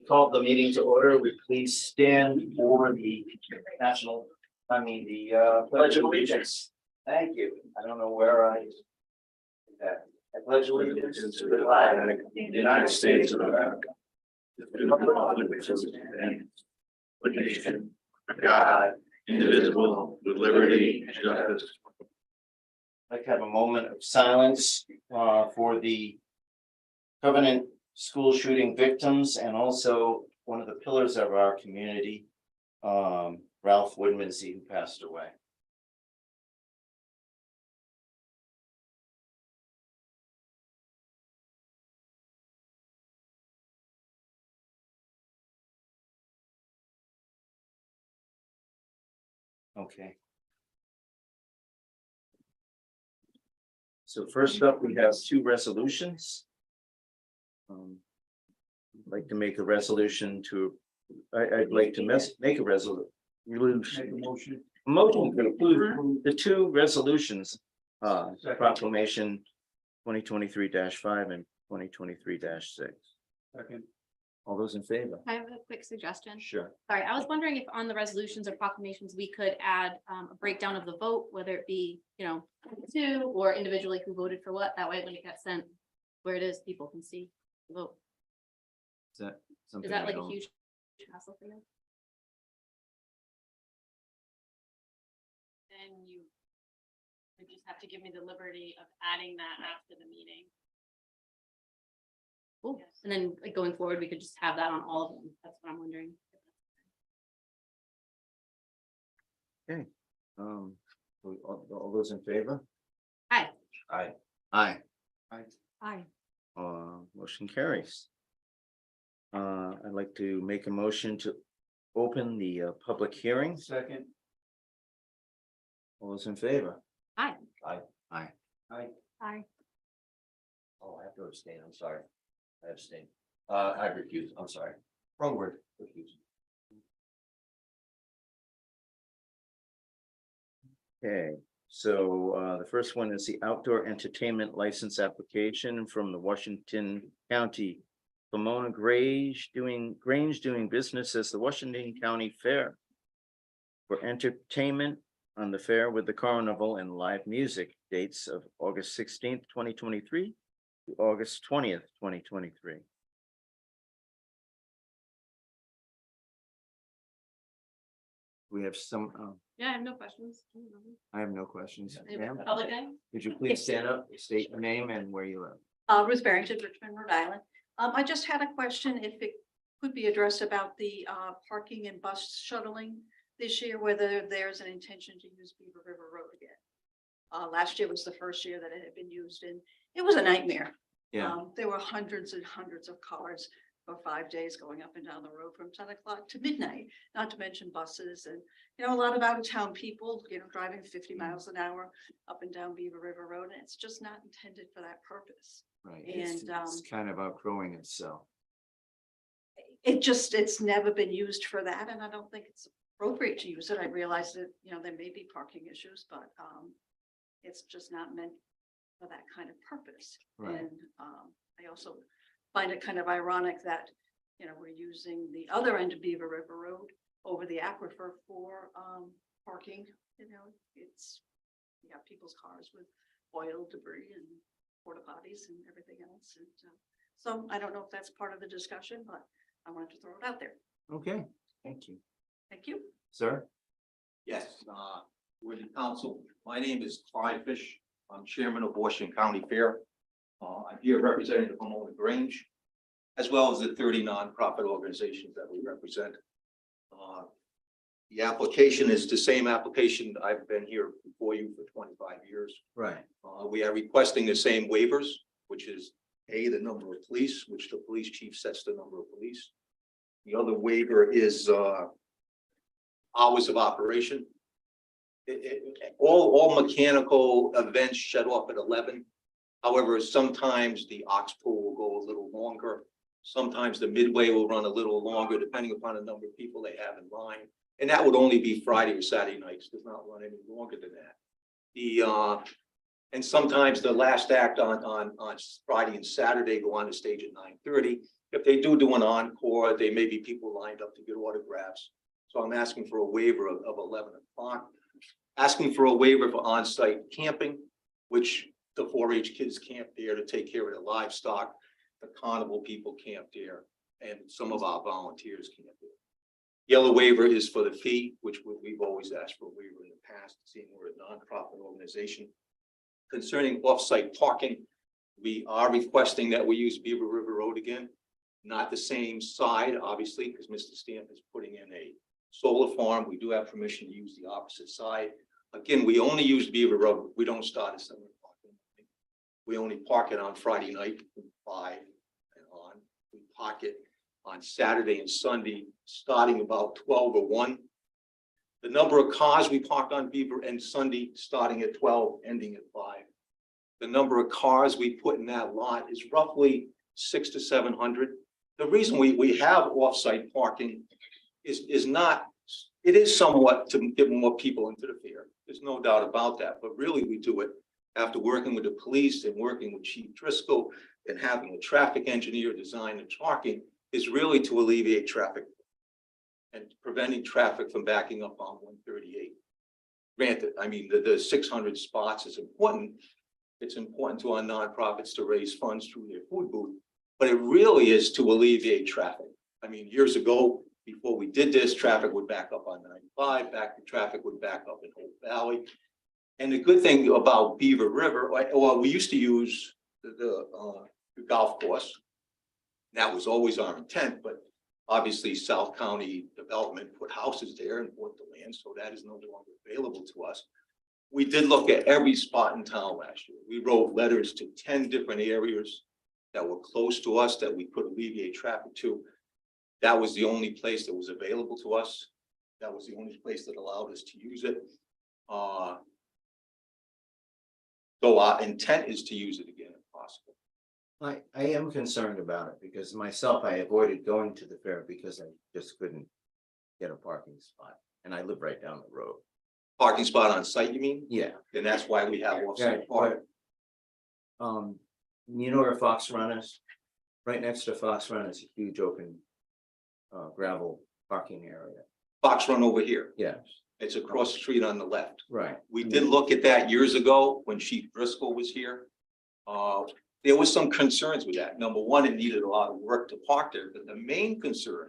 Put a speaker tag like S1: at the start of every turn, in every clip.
S1: Call the meeting to order. We please stand for the Pledge of Allegiance. Thank you. I don't know where I did that. I pledge allegiance to the flag of the United States of America, to the republic which is one nation, God, indivisible, with liberty and justice. I'd like to have a moment of silence for the Covenant school shooting victims and also one of the pillars of our community, Ralph Woodmansey, who passed away. Okay. So first up, we have two resolutions. I'd like to make a resolution to, I'd like to make a resolution. Motion to approve the two resolutions, proclamation 2023-5 and 2023-6.
S2: Second.
S1: All those in favor?
S3: I have a quick suggestion.
S1: Sure.
S3: Sorry, I was wondering if on the resolutions or proclamations, we could add a breakdown of the vote, whether it be, two or individually who voted for what. That way, when it gets sent where it is, people can see the vote.
S1: Is that something?
S3: Is that
S1: we
S3: like a
S1: don't-
S3: huge hassle for you?
S4: Then you just have to give me the liberty of adding that after the meeting.
S3: Cool.
S4: Yes.
S3: And then like, going forward, we could just have that on all of them. That's what I'm wondering.
S1: Okay. All those in favor?
S3: Aye.
S1: Aye. Aye.
S3: Aye.
S1: Motion carries. I'd like to make a motion to open the public hearing.
S2: Second.
S1: All those in favor?
S3: Aye.
S1: Aye. Aye.
S2: Aye.
S3: Aye.
S1: Oh, I have to abstain. I'm sorry. I abstain. I recuse. I'm sorry. Wrong word. Recuse. Okay, so the first one is the outdoor entertainment license application from the Washington County Pomona Grange doing business as the Washington County Fair for entertainment on the fair with the carnival and live music, dates of August 16th, 2023 to August 20th, 2023. We have some,
S3: Yeah, I have no questions.
S1: I have no questions.
S3: Any
S1: Ma'am,
S3: Public day?
S1: would you please stand up, state your name and where you live?
S5: Ruth Barrington, Richmond, Rhode Island. I just had a question if it could be addressed about the parking and bus shuttling this year, whether there's an intention to use Beaver River Road again. Last year was the first year that it had been used and it was a nightmare.
S1: Yeah,
S5: There were hundreds and hundreds of cars for 5 days going up and down the road from 10 o'clock to midnight, not to mention buses and, a lot of out of town people, driving 50 miles an hour up and down Beaver River Road. And it's just not intended for that purpose.
S1: right.
S5: And,
S1: It's kind of outgrowing itself.
S5: It's never been used for that, and I don't think it's appropriate to use it. I realize that, there may be parking issues, but it's just not meant for that kind of purpose.
S1: Right.
S5: And I also find it kind of ironic that, we're using the other end of Beaver River Road over the aquifer for parking. It's, you got people's cars with oil, debris and porta potties and everything else. And so I don't know if that's part of the discussion, but I wanted to throw it out there.
S1: Okay, thank you.
S5: Thank you.
S1: Sir?
S6: Yes, with the council, my name is Clyde Fish. I'm chairman of Washington County Fair. I'm here representing the Pomona Grange, as well as the 30 nonprofit organizations that we represent. The application is the same application. I've been here before you for 25 years.
S1: Right.
S6: We are requesting the same waivers, which is A, the number of police, which the police chief sets the number of police. The other waiver is hours of operation. All mechanical events shut off at 11. However, sometimes the ox pull will go a little longer. Sometimes the midway will run a little longer, depending upon the number of people they have in line. And that would only be Friday or Saturday nights, does not run any longer than that. And sometimes the last act on Friday and Saturday go on the stage at 9:30. if they do an encore, there may be people lined up to get autographs. So I'm asking for a waiver of 11 o'clock. Asking for a waiver for on-site camping, which the 4-H kids camp there to take care of the livestock. The carnival people camp there, and some of our volunteers camp there. Yellow waiver is for the fee, which we've always asked for a waiver in the past, seeing we're a nonprofit organization. Concerning off-site parking, we are requesting that we use Beaver River Road again. Not the same side, obviously, because Mr. Stamp is putting in a solar farm. We do have permission to use the opposite side. Again, we only use Beaver Road. We don't start at 7 o'clock. We only park it on Friday night from 5 and on. We park it on Saturday and Sunday, starting about 12 or 1. The number of cars we park on Beaver and Sunday, starting at 12, ending at 5. The number of cars we put in that lot is roughly 600 to 700. The reason we have off-site parking is not, it is somewhat to get more people into the fair. There's no doubt about that, but really we do it after working with the police and working with Chief Driscoll and having a traffic engineer design the parking is really to alleviate traffic and preventing traffic from backing up on 138. Granted, I mean, the 600 spots is important. It's important to our nonprofits to raise funds through their food booth, but it really is to alleviate traffic. I mean, years ago, before we did this, traffic would back up on 95, traffic would back up in Hope Valley. And the good thing about Beaver River, well, we used to use the golf course. That was always our intent, but obviously South County Development put houses there and bought the land, so that is no longer available to us. We did look at every spot in town last year. We wrote letters to 10 different areas that were close to us that we could alleviate traffic to. That was the only place that was available to us. That was the only place that allowed us to use it. So our intent is to use it again if possible.
S2: I am concerned about it because myself, I avoided going to the fair because I just couldn't get a parking spot. And I live right down the road.
S6: Parking spot on site, you mean?
S2: Yeah.
S6: And that's why we have off-site parking.
S2: You know where Fox Run is? Right next to Fox Run is a huge open gravel parking area.
S6: Fox Run over here.
S2: Yes,
S6: It's across the street on the left.
S2: right.
S6: We did look at that years ago when Chief Driscoll was here. There was some concerns with that. Number one, it needed a lot of work to park there, but the main concern,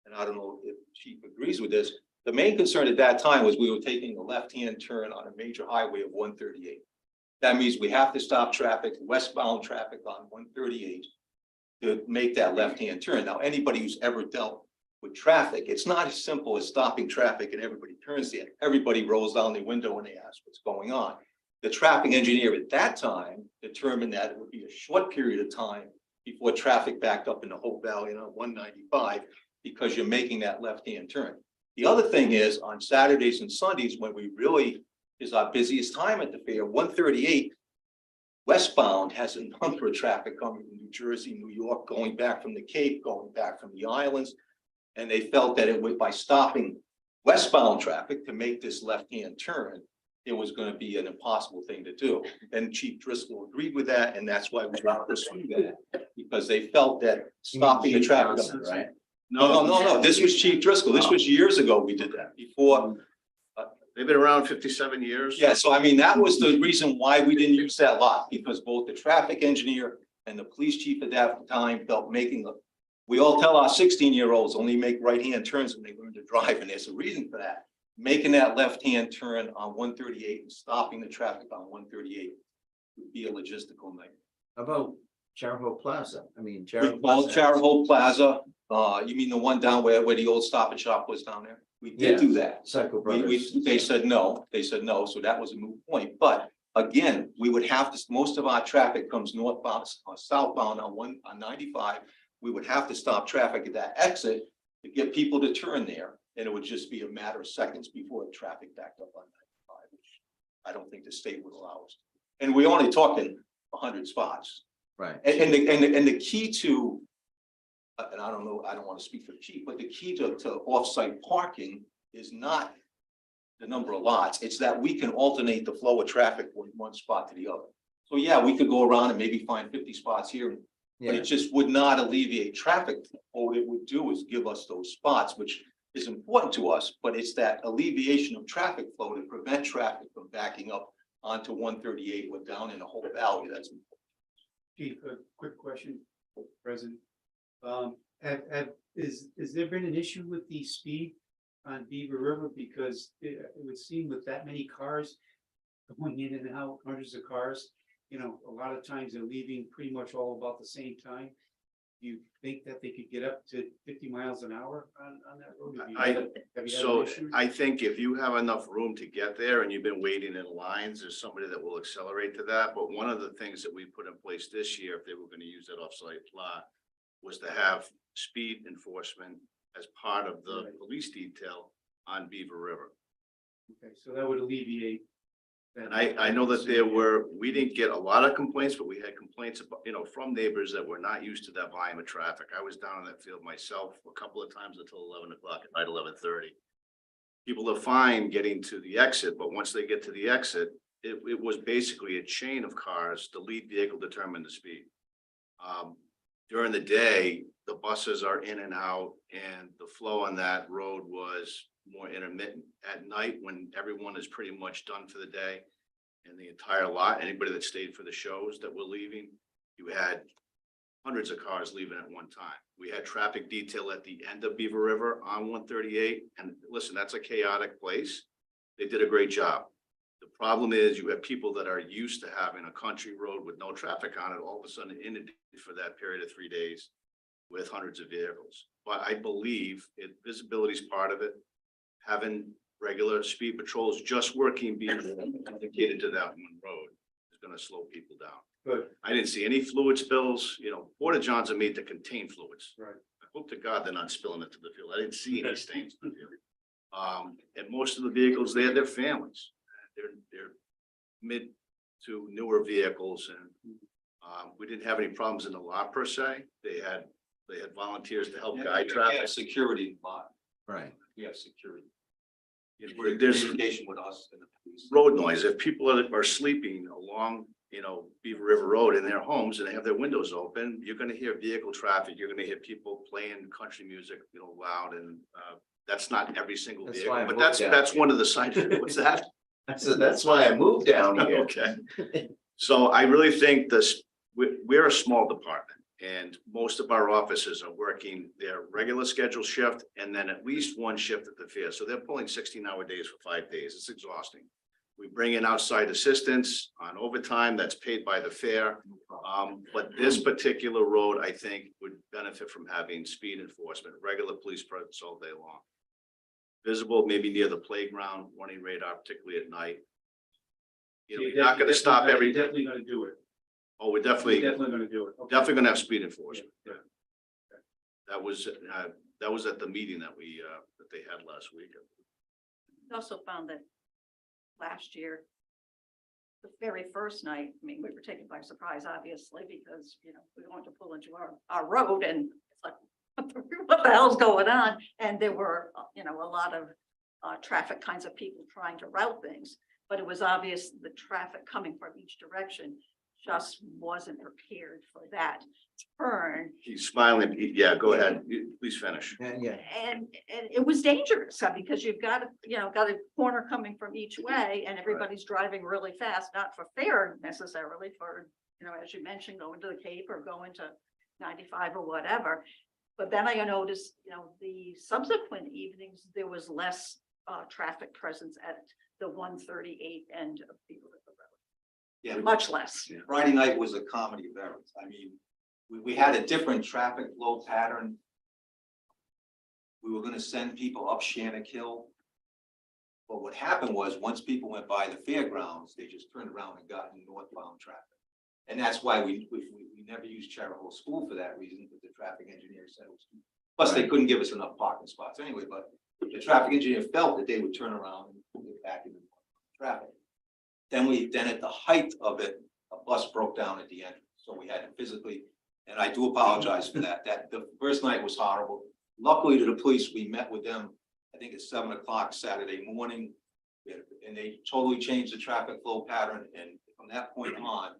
S6: and I don't know if Chief agrees with this, the main concern at that time was we were taking a left-hand turn on a major highway of 138. That means we have to stop traffic, westbound traffic on 138 to make that left-hand turn. Now, anybody who's ever dealt with traffic, it's not as simple as stopping traffic and everybody turns there. Everybody rolls down the window and they ask what's going on. The traffic engineer at that time determined that it would be a short period of time before traffic backed up in the Hope Valley on 195 because you're making that left-hand turn. The other thing is on Saturdays and Sundays when we really is our busiest time at the fair, 138 westbound has a number of traffic coming from New Jersey, New York, going back from the Cape, going back from the islands. And they felt that it would, by stopping westbound traffic to make this left-hand turn, it was going to be an impossible thing to do. And Chief Driscoll agreed with that, and that's why we got this through that, because they felt that stopping the traffic.
S2: Right?
S6: No. This was Chief Driscoll. This was years ago. We did that before.
S7: They've been around 57 years.
S6: Yeah, so I mean, that was the reason why we didn't use that lot, because both the traffic engineer and the police chief at that time felt we all tell our 16-year-olds only make right-hand turns when they learn to drive, and there's a reason for that. Making that left-hand turn on 138 and stopping the traffic on 138 would be a logistical nightmare.
S2: How about Charahoe Plaza? I mean,
S6: We called Charahoe Plaza. You mean the one down where the old Stop and Shop was down there? We did do that.
S2: Psycho Brothers.
S6: They said no, so that was a moot point, but again, we would have to, most of our traffic comes northbound or southbound on 95. We would have to stop traffic at that exit to get people to turn there, and it would just be a matter of seconds before the traffic backed up on 95, which I don't think the state would allow us. And we're only talking 100 spots.
S2: Right.
S6: And the key to, and I don't know, I don't want to speak for the chief, but the key to off-site parking is not the number of lots. It's that we can alternate the flow of traffic from one spot to the other. So yeah, we could go around and maybe find 50 spots here and But
S2: Yeah,
S6: it just would not alleviate traffic. All it would do is give us those spots, which is important to us, but it's that alleviation of traffic flow to prevent traffic from backing up onto 138 or down in the whole valley. That's
S8: Chief, a quick question, President. Is there been an issue with the speed on Beaver River? Because it would seem with that many cars going in and out, hundreds of cars, you know, a lot of times they're leaving pretty much all about the same time. Do you think that they could get up to 50 miles an hour on that road? Have you had an
S7: So
S8: issue?
S7: I think if you have enough room to get there and you've been waiting in lines, there's somebody that will accelerate to that. But one of the things that we put in place this year, if they were gonna use that offsite plot, was to have speed enforcement as part of the
S8: Right.
S7: police detail on Beaver River.
S8: Okay, so that would alleviate. that-
S7: And I know that we didn't get a lot of complaints, but we had complaints about, from neighbors that were not used to that volume of traffic. I was down in that field myself a couple of times until 11 o'clock at night, 11:30. People are fine getting to the exit, but once they get to the exit, it was basically a chain of cars. The lead vehicle determined the speed. During the day, the buses are in and out and the flow on that road was more intermittent. At night, when everyone is pretty much done for the day and the entire lot, anybody that stayed for the shows that were leaving, you had hundreds of cars leaving at one time. We had traffic detail at the end of Beaver River on 138. And listen, that's a chaotic place. They did a great job. The problem is you have people that are used to having a country road with no traffic on it, all of a sudden inundated for that period of 3 days with hundreds of vehicles. But I believe visibility is part of it. Having regular speed patrols just working being dedicated to that one road is gonna slow people down.
S8: Good,
S7: I didn't see any fluid spills, porta johns are made to contain fluids.
S8: right.
S7: I hope to God they're not spilling into the field. I didn't see any stains in the field. And most of the vehicles, they had their families. They're mid to newer vehicles and we didn't have any problems in the lot per se. They had volunteers to help guide
S6: We
S7: traffic.
S6: have security lot.
S2: right.
S6: We have security.
S7: There's-
S6: There's communication with us and the police.
S7: Road noise, if people are sleeping along, Beaver River Road in their homes and they have their windows open, you're gonna hear vehicle traffic, you're gonna hear people playing country music, loud and, that's not every single
S2: That's
S7: vehicle,
S2: why I
S7: but
S2: moved
S7: that's
S2: down
S7: one of the side, what's that?
S2: That's why I moved down here.
S7: Okay. So I really think we're a small department and most of our officers are working their regular schedule shift and then at least one shift at the fair. So they're pulling 16-hour days for 5 days. It's exhausting. We bring in outside assistance on overtime that's paid by the fair. But this particular road, I think, would benefit from having speed enforcement, regular police presence all day long. Visible, maybe near the playground, running radar, particularly at night. You're not gonna stop every,
S8: Definitely gonna do it.
S7: oh, we're definitely
S8: Gonna do it. Okay.
S7: definitely gonna have speed enforcement.
S8: Yeah.
S7: That was at the meeting that that they had last week.
S5: We also found that last year, the very first night, I mean, we were taken by surprise, obviously, because, we wanted to pull into our road and it's like, what the hell's going on? And there were, a lot of traffic kinds of people trying to route things. But it was obvious the traffic coming from each direction just wasn't prepared for that turn.
S7: He's smiling. Yeah, go ahead. Please finish.
S2: Yeah,
S5: And it was dangerous, because you've got, got a corner coming from each way and everybody's driving really fast, not for fair necessarily for, as you mentioned, going to the Cape or going to 95 or whatever. But then I noticed, the subsequent evenings, there was less traffic presence at the 138 end of Beaver River Road.
S6: Yeah,
S5: Much less.
S6: Friday night was a comedy of errors. I mean, we had a different traffic flow pattern. We were gonna send people up Shannock Hill. But what happened was, once people went by the fairgrounds, they just turned around and got in northbound traffic. And that's why we never used Charahoe School for that reason, because the traffic engineer said it was too. Plus, they couldn't give us enough parking spots anyway, but the traffic engineer felt that they would turn around and get back into traffic. Then at the height of it, a bus broke down at the end, so we had to physically, and I do apologize for that. That the first night was horrible. Luckily to the police, we met with them, I think at 7 o'clock Saturday morning. And they totally changed the traffic flow pattern, and from that point on,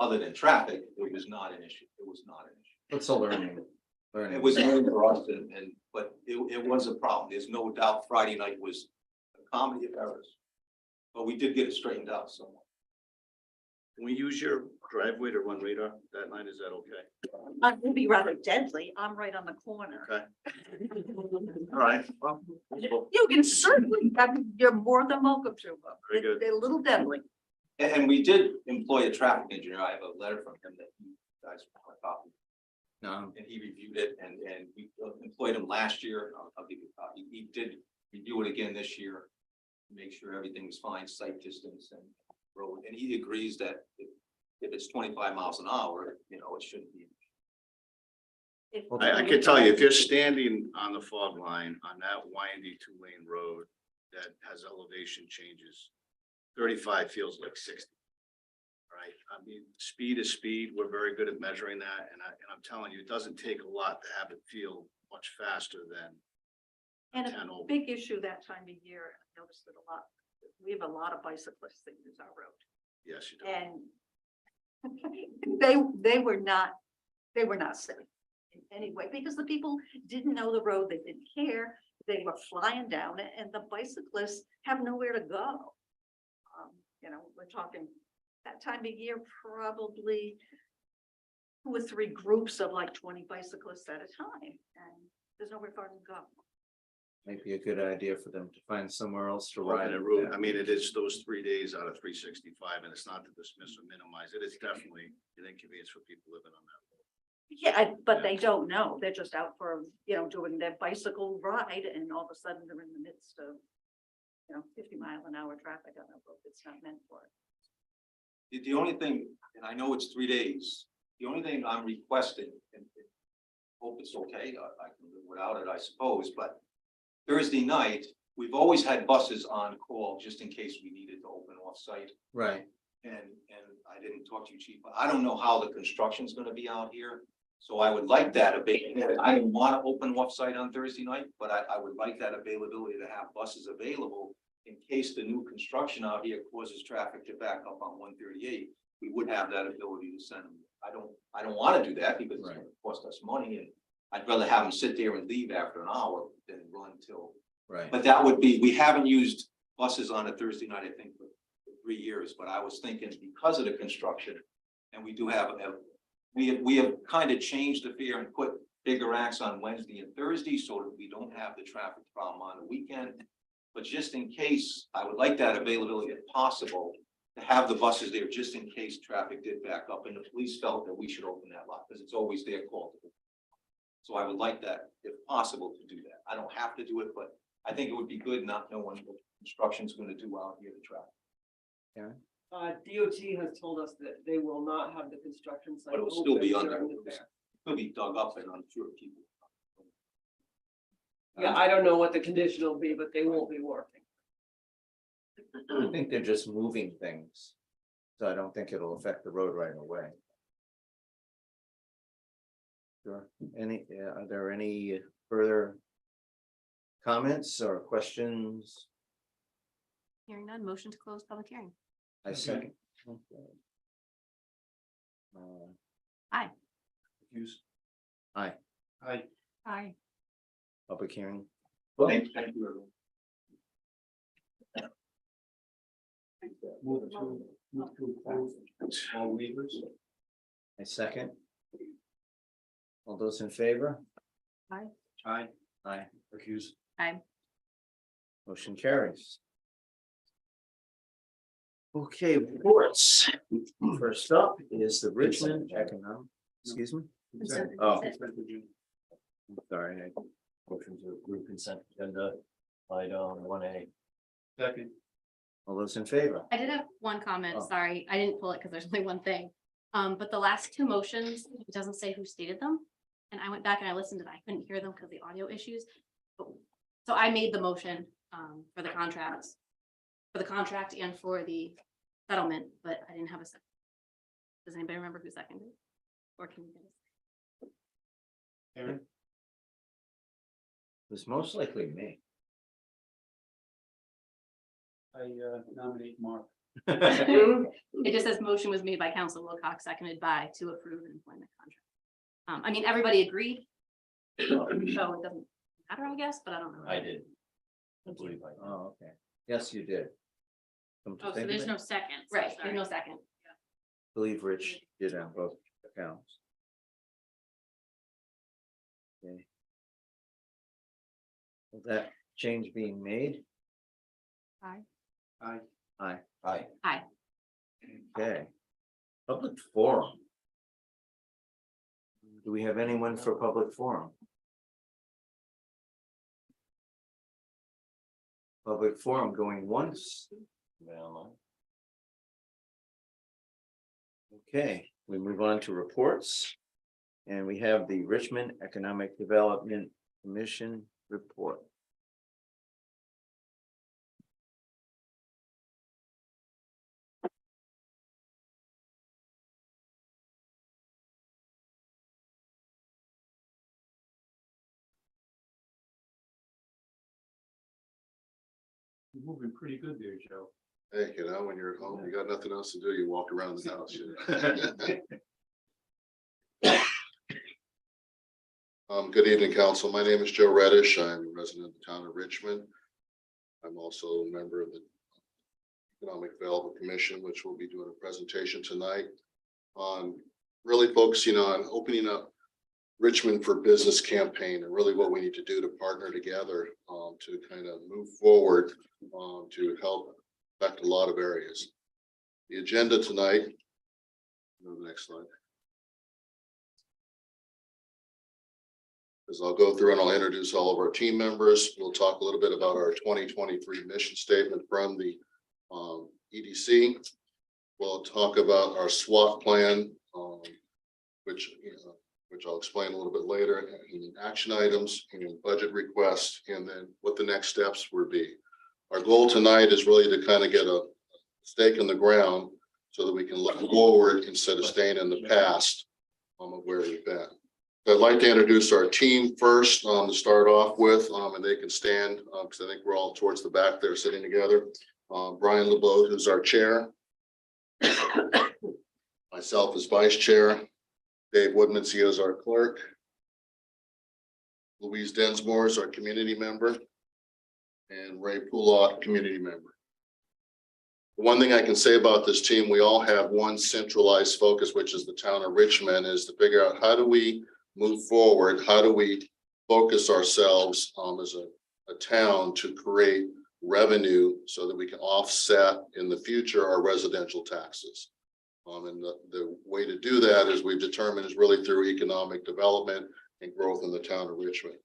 S6: other than traffic, it was not an issue. It was not an issue.
S2: It's a learning.
S6: It was new for us but it was a problem. There's no doubt Friday night was a comedy of errors. But we did get it straightened out somewhat.
S7: Can we use your driveway to run radar that night? Is that okay?
S5: It would be rather deadly. I'm right on the corner.
S7: Okay. All right, well,
S5: You can certainly, you're more than welcome to.
S7: Very good.
S5: They're a little deadly.
S6: And we did employ a traffic engineer. I have a letter from him that you guys want a copy.
S2: No,
S6: And he reviewed it and we employed him last year. I'll give you a copy. He did review it again this year. Make sure everything was fine, site distance and road. And he agrees that if it's 25 miles an hour, you know, it shouldn't be.
S7: I can tell you, if you're standing on the fog line on that windy 2-lane road that has elevation changes, 35 feels like 60. Right? I mean, speed is speed. We're very good at measuring that. And I'm telling you, it doesn't take a lot to have it feel much faster than
S5: And
S7: 10
S5: a
S7: over.
S5: big issue that time of year, I noticed it a lot. We have a lot of bicyclists that use our road.
S7: Yes, you do.
S5: And they were not safe in any way because the people didn't know the road, they didn't care, they were flying down it, and the bicyclists have nowhere to go. You know, we're talking that time of year, probably 2 or 3 groups of like 20 bicyclists at a time, and there's nowhere for them to go.
S2: might be a good idea for them to find somewhere else to
S7: Right,
S2: ride
S7: a route. I mean, it is those 3 days out of 365, and it's not to dismiss or minimize it. It's definitely an inconvenience for people living on that road.
S5: Yeah, but they don't know. They're just out for, you know, doing their bicycle ride and all of a sudden they're in the midst of, 50-mile-an-hour traffic on a road that's not meant for it.
S6: The only thing, and I know it's 3 days, the only thing I'm requesting, and hope it's okay, I can live without it, I suppose, but Thursday night, we've always had buses on call just in case we needed to open off-site.
S2: Right,
S6: And I didn't talk to you, chief, but I don't know how the construction's gonna be out here. So I would like that availability. I don't want to open off-site on Thursday night, but I would like that availability to have buses available in case the new construction out here causes traffic to back up on 138. We would have that ability to send them. I don't want to do that because it's
S2: Right.
S6: gonna cost us money, and I'd rather have them sit there and leave after an hour than run till.
S2: right.
S6: But that would be, we haven't used buses on a Thursday night, I think, for 3 years, but I was thinking because of the construction. And we do have, we have kind of changed the fare and put bigger acts on Wednesday and Thursday so that we don't have the traffic problem on the weekend. But just in case, I would like that availability if possible, to have the buses there just in case traffic did back up and the police felt that we should open that lot, because it's always their call. So I would like that, if possible, to do that. I don't have to do it, but I think it would be good not knowing what construction's gonna do out here to traffic.
S9: DOT has told us that they will not have the construction site.
S6: But it will still be
S9: open
S6: under,
S9: during the fair.
S6: it'll be dug up and I'm sure people.
S9: Yeah, I don't know what the condition will be, but they won't be working.
S2: I think they're just moving things. So I don't think it'll affect the road right away. Sure. Are there any further comments or questions?
S3: Hearing none, motion to close public hearing.
S2: I second. Okay.
S3: Aye.
S2: Hughes. Aye,
S3: Aye.
S2: public hearing.
S6: Thank you, everyone.
S8: Move to approve all waivers.
S2: I second. All those in favor?
S8: Aye.
S2: Aye. Recuse.
S3: Aye.
S2: Motion carries. Okay, reports. First up is the Richmond Economic, excuse me? Oh. Sorry,
S10: Motion to approve consent agenda item 1A.
S8: Second.
S2: all those in favor?
S3: I did have one comment,
S2: Oh.
S3: sorry, I didn't pull it because there's only one thing. But the last 2 motions, it doesn't say who stated them. And I went back and I listened to that, I couldn't hear them because of the audio issues. So I made the motion for the contracts. For the contract and for the settlement, but I didn't have a second. Does anybody remember who seconded? Or can you get us?
S8: Aaron,
S2: It was most likely me.
S8: I nominate Mark.
S3: It just says motion was made by Council Wilcox, seconded by to approve an employment contract. I mean, everybody agreed. So it doesn't matter, I guess, but I don't know.
S10: I did. I believe I did.
S2: Oh, okay. Yes, you did. Come to
S4: Oh, so
S2: think of
S4: there's
S2: it,
S4: no second. so
S3: Right,
S4: sorry.
S3: there's no second.
S2: I believe Rich did on both accounts. Okay. Will that change being made?
S8: I,
S2: Aye.
S10: Aye.
S2: Okay. Public forum. Do we have anyone for public forum? Public forum going once.
S10: Well,
S2: Okay, we move on to reports. And we have the Richmond Economic Development Commission report.
S8: you're moving pretty good there, Joe.
S11: Hey, you know, when you're at home, you got nothing else to do, you walk around the house. Good evening, council. My name is Joe Reddish. I'm a resident of the town of Richmond. I'm also a member of the Economic Development Commission, which will be doing a presentation tonight on really focusing on opening up Richmond for Business campaign and really what we need to do to partner together to kind of move forward to help affect a lot of areas. The agenda tonight, go to the next slide. As I'll go through and I'll introduce all of our team members. We'll talk a little bit about our 2023 mission statement from the EDC. We'll talk about our SWOT plan, which I'll explain a little bit later, and action items and budget requests, and then what the next steps would be. Our goal tonight is really to kind of get a stake in the ground so that we can look forward instead of staying in the past of where we've been. I'd like to introduce our team first to start off with, and they can stand because I think we're all towards the back there sitting together. Brian LeBeau, who's our chair. Myself as vice chair. Dave Woodmansee is our clerk. Louise Densmore is our community member. And Ray Poulot, community member. The one thing I can say about this team, we all have one centralized focus, which is the town of Richmond, is to figure out how do we move forward, how do we focus ourselves as a town to create revenue so that we can offset in the future our residential taxes. And the way to do that, as we've determined, is really through economic development and growth in the town of Richmond.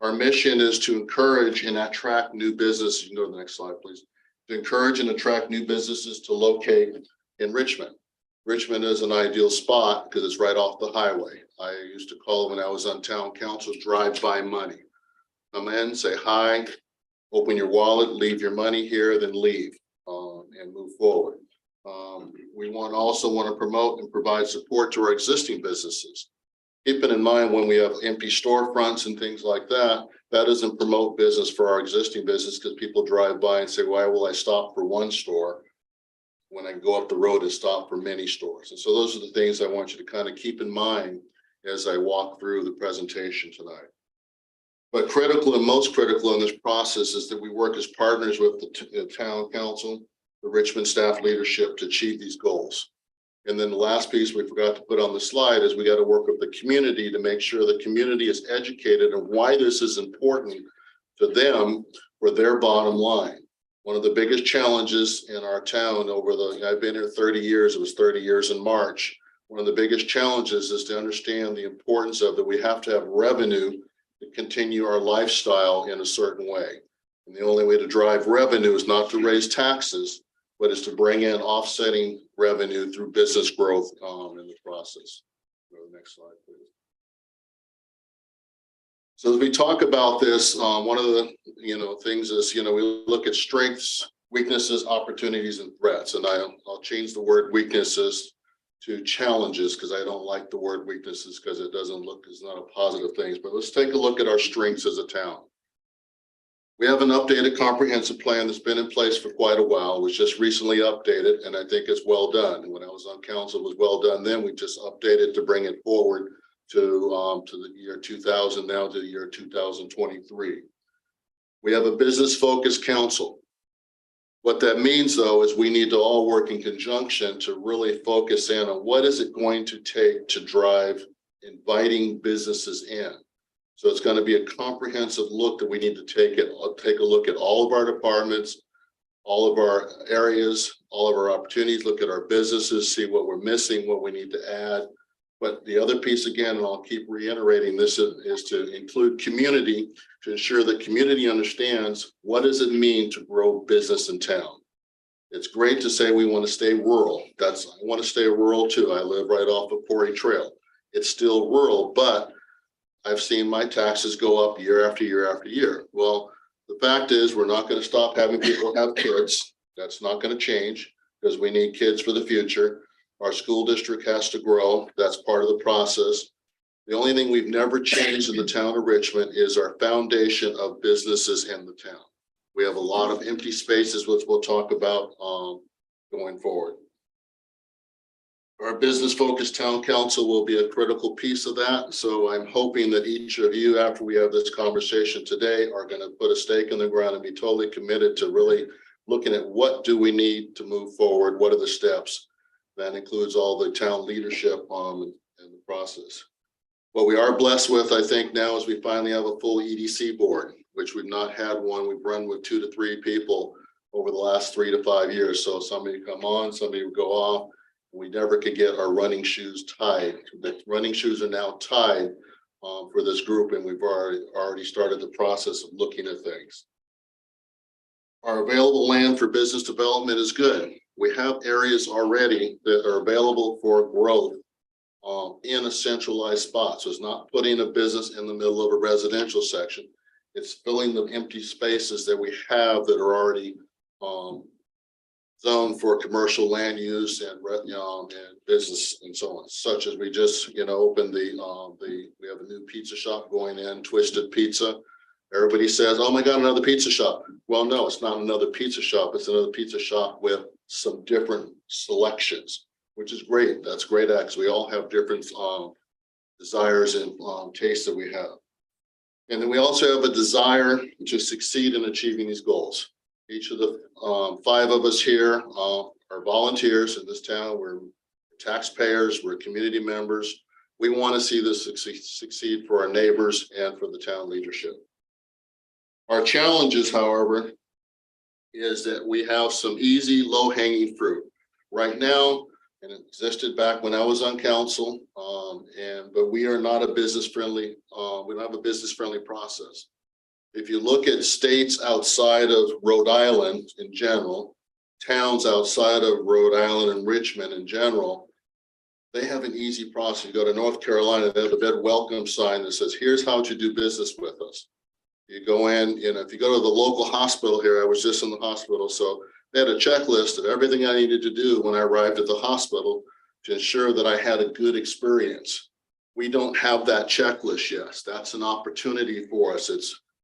S11: Our mission is to encourage and attract new business. You can go to the next slide, please. To encourage and attract new businesses to locate in Richmond. Richmond is an ideal spot because it's right off the highway. I used to call it when I was on town council, drive-by money. Come in, say hi, open your wallet, leave your money here, then leave and move forward. We also want to promote and provide support to our existing businesses. Keeping in mind when we have empty storefronts and things like that, that doesn't promote business for our existing business because people drive by and say, why will I stop for one store when I can go up the road and stop for many stores? And so those are the things I want you to kind of keep in mind as I walk through the presentation tonight. But critical and most critical in this process is that we work as partners with the town council, the Richmond staff leadership to achieve these goals. And then the last piece we forgot to put on the slide is we got to work with the community to make sure the community is educated on why this is important to them for their bottom line. One of the biggest challenges in our town I've been here 30 years, it was 30 years in March. One of the biggest challenges is to understand the importance of that we have to have revenue to continue our lifestyle in a certain way. And the only way to drive revenue is not to raise taxes, but is to bring in offsetting revenue through business growth in the process. Go to the next slide, please. So as we talk about this, one of the things is we look at strengths, weaknesses, opportunities, and threats. And I'll change the word weaknesses to challenges because I don't like the word weaknesses because it doesn't look, it's not a positive thing. But let's take a look at our strengths as a town. We have an updated comprehensive plan that's been in place for quite a while. It was just recently updated, and I think it's well done. When I was on council, it was well done then. We just updated to bring it forward to the year 2000, now to the year 2023. We have a business-focused council. What that means, though, is we need to all work in conjunction to really focus in on what is it going to take to drive inviting businesses in. So it's going to be a comprehensive look that we need to take a look at all of our departments, all of our areas, all of our opportunities, look at our businesses, see what we're missing, what we need to add. But the other piece, again, and I'll keep reiterating this, is to include community, to ensure that community understands what does it mean to grow business in town. It's great to say we want to stay rural. I want to stay rural too. I live right off of Quarry Trail. It's still rural, but I've seen my taxes go up year after year after year. Well, the fact is, we're not going to stop having people have kids. That's not going to change because we need kids for the future. Our school district has to grow. That's part of the process. The only thing we've never changed in the town of Richmond is our foundation of businesses in the town. We have a lot of empty spaces, which we'll talk about going forward. Our business-focused town council will be a critical piece of that. So I'm hoping that each of you, after we have this conversation today, are going to put a stake in the ground and be totally committed to really looking at what do we need to move forward, what are the steps. That includes all the town leadership in the process. What we are blessed with, I think, now is we finally have a full EDC board, which we've not had one. We've run with 2 to 3 people over the last 3 to 5 years. So somebody would come on, somebody would go off. We never could get our running shoes tied. The running shoes are now tied for this group, and we've already started the process of looking at things. Our available land for business development is good. We have areas already that are available for growth in a centralized spot. So it's not putting a business in the middle of a residential section. It's filling the empty spaces that we have that are already zoned for commercial land use and business and so on. Such as we just opened we have a new pizza shop going in, Twisted Pizza. Everybody says, "Oh my God, another pizza shop." Well, no, it's not another pizza shop. It's another pizza shop with some different selections, which is great. That's great, because we all have different desires and tastes that we have. And then we also have a desire to succeed in achieving these goals. Each of the 5 of us here are volunteers in this town. We're taxpayers, we're community members. We want to see this succeed for our neighbors and for the town leadership. Our challenges, however, is that we have some easy, low-hanging fruit. Right now, and it existed back when I was on council, but we are not a business-friendly, we don't have a business-friendly process. If you look at states outside of Rhode Island in general, towns outside of Rhode Island and Richmond in general, they have an easy process. You go to North Carolina, they have a bed welcome sign that says, "Here's how to do business with us." You go in, if you go to the local hospital here, I was just in the hospital, so they had a checklist of everything I needed to do when I arrived at the hospital to ensure that I had a good experience. We don't have that checklist yet. That's an opportunity for us.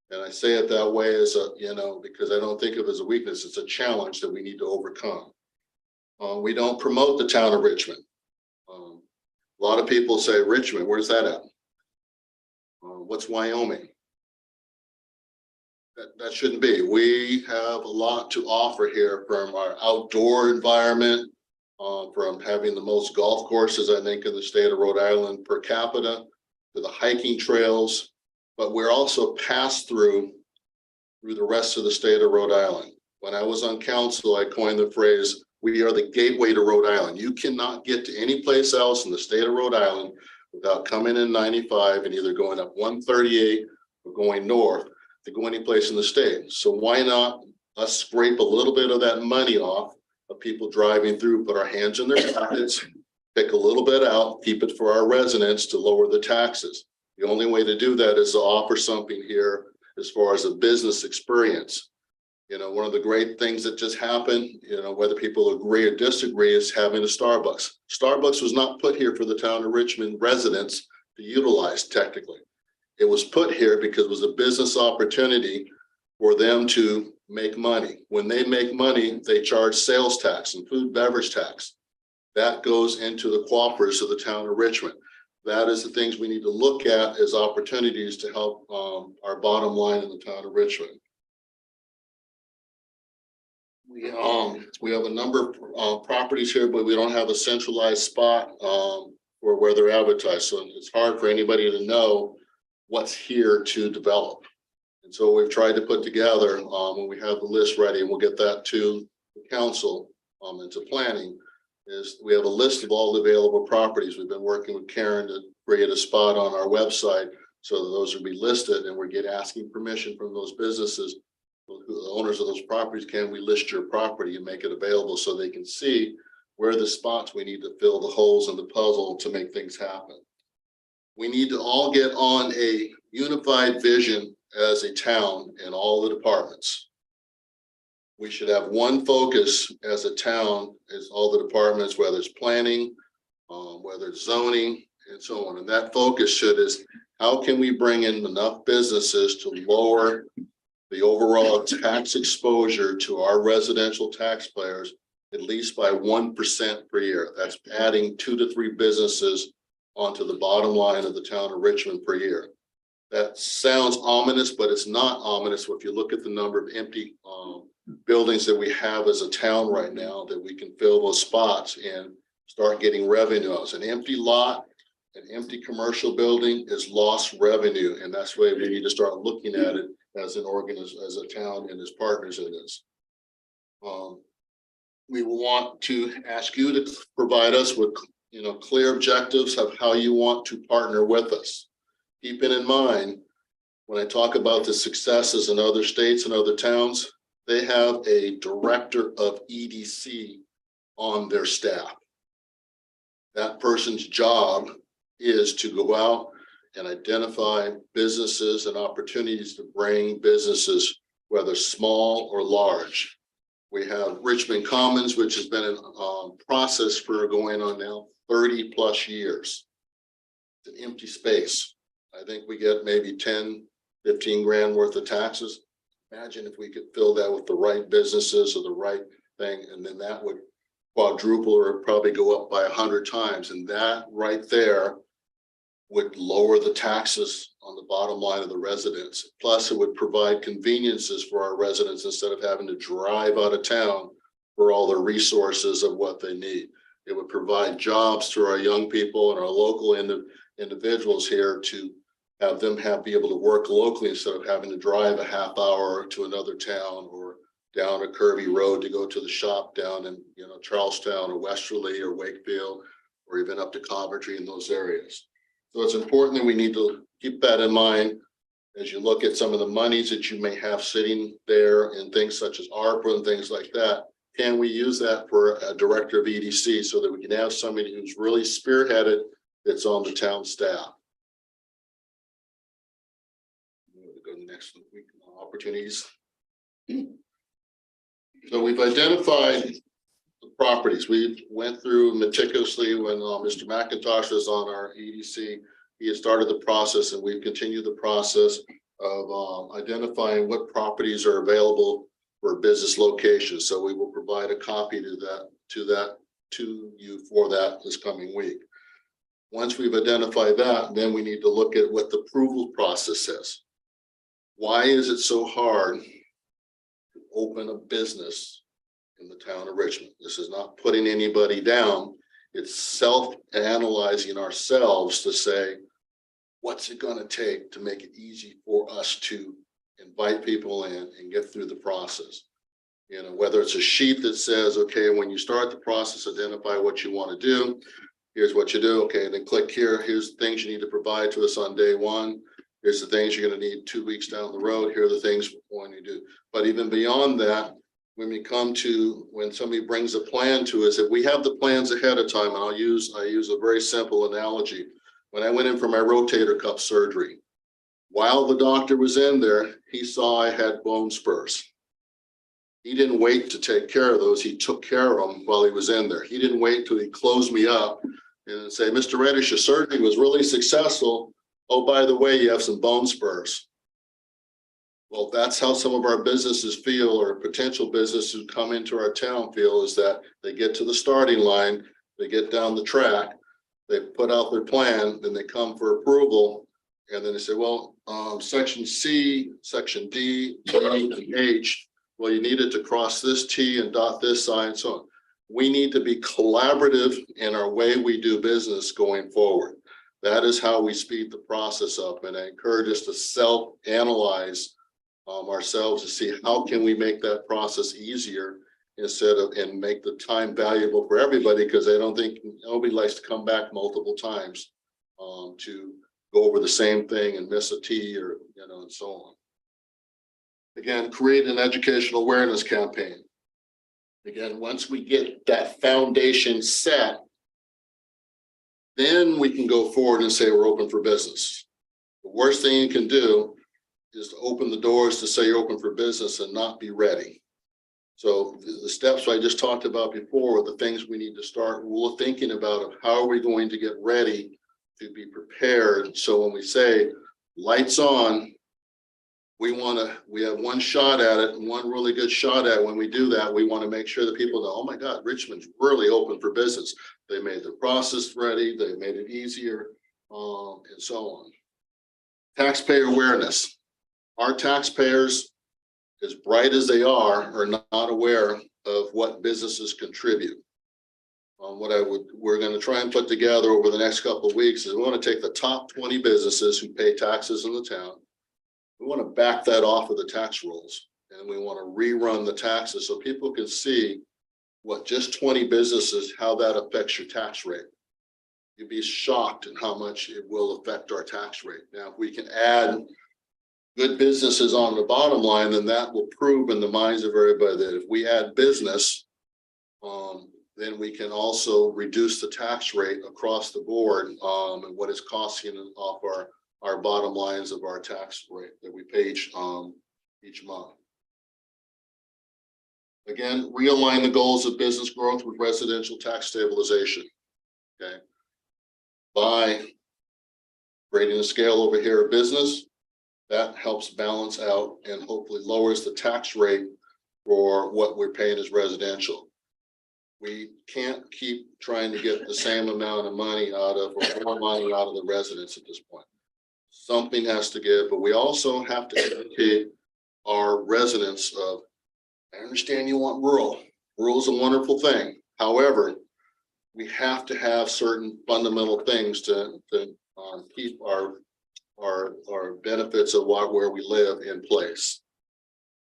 S11: And I say it that way as because I don't think of it as a weakness. It's a challenge that we need to overcome. We don't promote the town of Richmond. A lot of people say, "Richmond, where's that at? What's Wyoming?" That shouldn't be. We have a lot to offer here, from our outdoor environment, from having the most golf courses, I think, in the state of Rhode Island per capita, to the hiking trails. But we're also passed through the rest of the state of Rhode Island. When I was on council, I coined the phrase, "We are the gateway to Rhode Island." You cannot get to any place else in the state of Rhode Island without coming in 95 and either going up 138 or going north to go any place in the state. So why not us scrape a little bit of that money off of people driving through, put our hands in their pockets, pick a little bit out, keep it for our residents to lower the taxes. The only way to do that is to offer something here as far as a business experience. One of the great things that just happened, whether people agree or disagree, is having a Starbucks. Starbucks was not put here for the town of Richmond residents to utilize technically. It was put here because it was a business opportunity for them to make money. When they make money, they charge sales tax and food beverage tax. That goes into the coffers of the town of Richmond. That is the things we need to look at as opportunities to help our bottom line in the town of Richmond. We have a number of properties here, but we don't have a centralized spot for where they're advertised. So it's hard for anybody to know what's here to develop. And so we've tried to put together when we have the list ready, and we'll get that to the council and to planning, is we have a list of all the available properties. We've been working with Karen to create a spot on our website so that those will be listed, and we're asking permission from those businesses, the owners of those properties, can we list your property and make it available so they can see where the spots we need to fill the holes in the puzzle to make things happen. We need to all get on a unified vision as a town in all the departments. We should have one focus as a town, as all the departments, whether it's planning, whether it's zoning, and so on. And that focus is how can we bring in enough businesses to lower the overall tax exposure to our residential taxpayers at least by 1% per year. That's adding 2 to 3 businesses onto the bottom line of the town of Richmond per year. That sounds ominous, but it's not ominous if you look at the number of empty buildings that we have as a town right now, that we can fill those spots and start getting revenue. As an empty lot, an empty commercial building is lost revenue, and that's why we need to start looking at it as an organism, as a town, and as partners in this. We want to ask you to provide us with, clear objectives of how you want to partner with us. Keeping in mind, when I talk about the successes in other states and other towns, they have a director of EDC on their staff. That person's job is to go out and identify businesses and opportunities to bring businesses, whether small or large. We have Richmond Commons, which has been in process for going on now 30 plus years. It's an empty space. I think we get maybe 10, 15 grand worth of taxes. Imagine if we could fill that with the right businesses or the right thing, and then that would quadruple or probably go up by 100 times. And that right there would lower the taxes on the bottom line of the residents. Plus, it would provide conveniences for our residents instead of having to drive out of town for all the resources of what they need. It would provide jobs to our young people and our local individuals here to have them be able to work locally instead of having to drive a half hour to another town or down a curvy road to go to the shop down in Charlestown or Westerly or Wakefield or even up to Coventry in those areas. So it's important that we need to keep that in mind as you look at some of the monies that you may have sitting there and things such as ARPA and things like that. Can we use that for a director of EDC so that we can have somebody who's really spearheaded that's on the town staff? Go to the next week, opportunities. So we've identified the properties. We went through meticulously when Mr. McIntosh was on our EDC. He had started the process, and we've continued the process of identifying what properties are available for business locations. So we will provide a copy to you for that this coming week. Once we've identified that, then we need to look at what the approval process is. Why is it so hard to open a business in the town of Richmond? This is not putting anybody down. It's self-analyzing ourselves to say, what's it going to take to make it easy for us to invite people in and get through the process? Whether it's a sheet that says, okay, when you start the process, identify what you want to do. Here's what you do. Okay, then click here. Here's the things you need to provide to us on day one. Here's the things you're going to need 2 weeks down the road. Here are the things when you do. But even beyond that, when somebody brings a plan to us, if we have the plans ahead of time, and I use a very simple analogy. When I went in for my rotator cuff surgery, while the doctor was in there, he saw I had bone spurs. He didn't wait to take care of those. He took care of them while he was in there. He didn't wait till he closed me up and say, Mr. Reddish, your surgery was really successful. Oh, by the way, you have some bone spurs. Well, that's how some of our businesses feel, or potential businesses who come into our town feel, is that they get to the starting line, they get down the track, they put out their plan, then they come for approval. And then they say, well, section C, section D, G, and H, well, you needed to cross this T and dot this I and so on. We need to be collaborative in our way we do business going forward. That is how we speed the process up, and I encourage us to self-analyze ourselves to see how can we make that process easier instead of, and make the time valuable for everybody, because I don't think nobody likes to come back multiple times to go over the same thing and miss a T, or, you know, and so on. Again, create an educational awareness campaign. Again, once we get that foundation set, then we can go forward and say we're open for business. The worst thing you can do is to open the doors to say you're open for business and not be ready. So the steps I just talked about before are the things we need to start thinking about of how are we going to get ready to be prepared. So when we say lights on, we have one shot at it, and one really good shot at it. When we do that, we want to make sure that people know, oh my God, Richmond's really open for business. They made the process ready, they made it easier, and so on. Taxpayer awareness. Our taxpayers, as bright as they are not aware of what businesses contribute. We're going to try and put together over the next couple of weeks is we want to take the top 20 businesses who pay taxes in the town. We want to back that off of the tax rolls, and we want to rerun the taxes so people can see what just 20 businesses, how that affects your tax rate. You'd be shocked at how much it will affect our tax rate. Now, if we can add good businesses on the bottom line, then that will prove in the minds of everybody that if we add business, then we can also reduce the tax rate across the board, and what it's costing off our bottom lines of our tax rate that we pay each month. Again, realign the goals of business growth with residential tax stabilization. Okay. By creating a scale over here of business, that helps balance out and hopefully lowers the tax rate for what we're paying as residential. We can't keep trying to get the same amount of money out of, or more money out of the residents at this point. Something has to give, but we also have to educate our residents of, I understand you want rural. Rural is a wonderful thing. However, we have to have certain fundamental things to keep our benefits of where we live in place.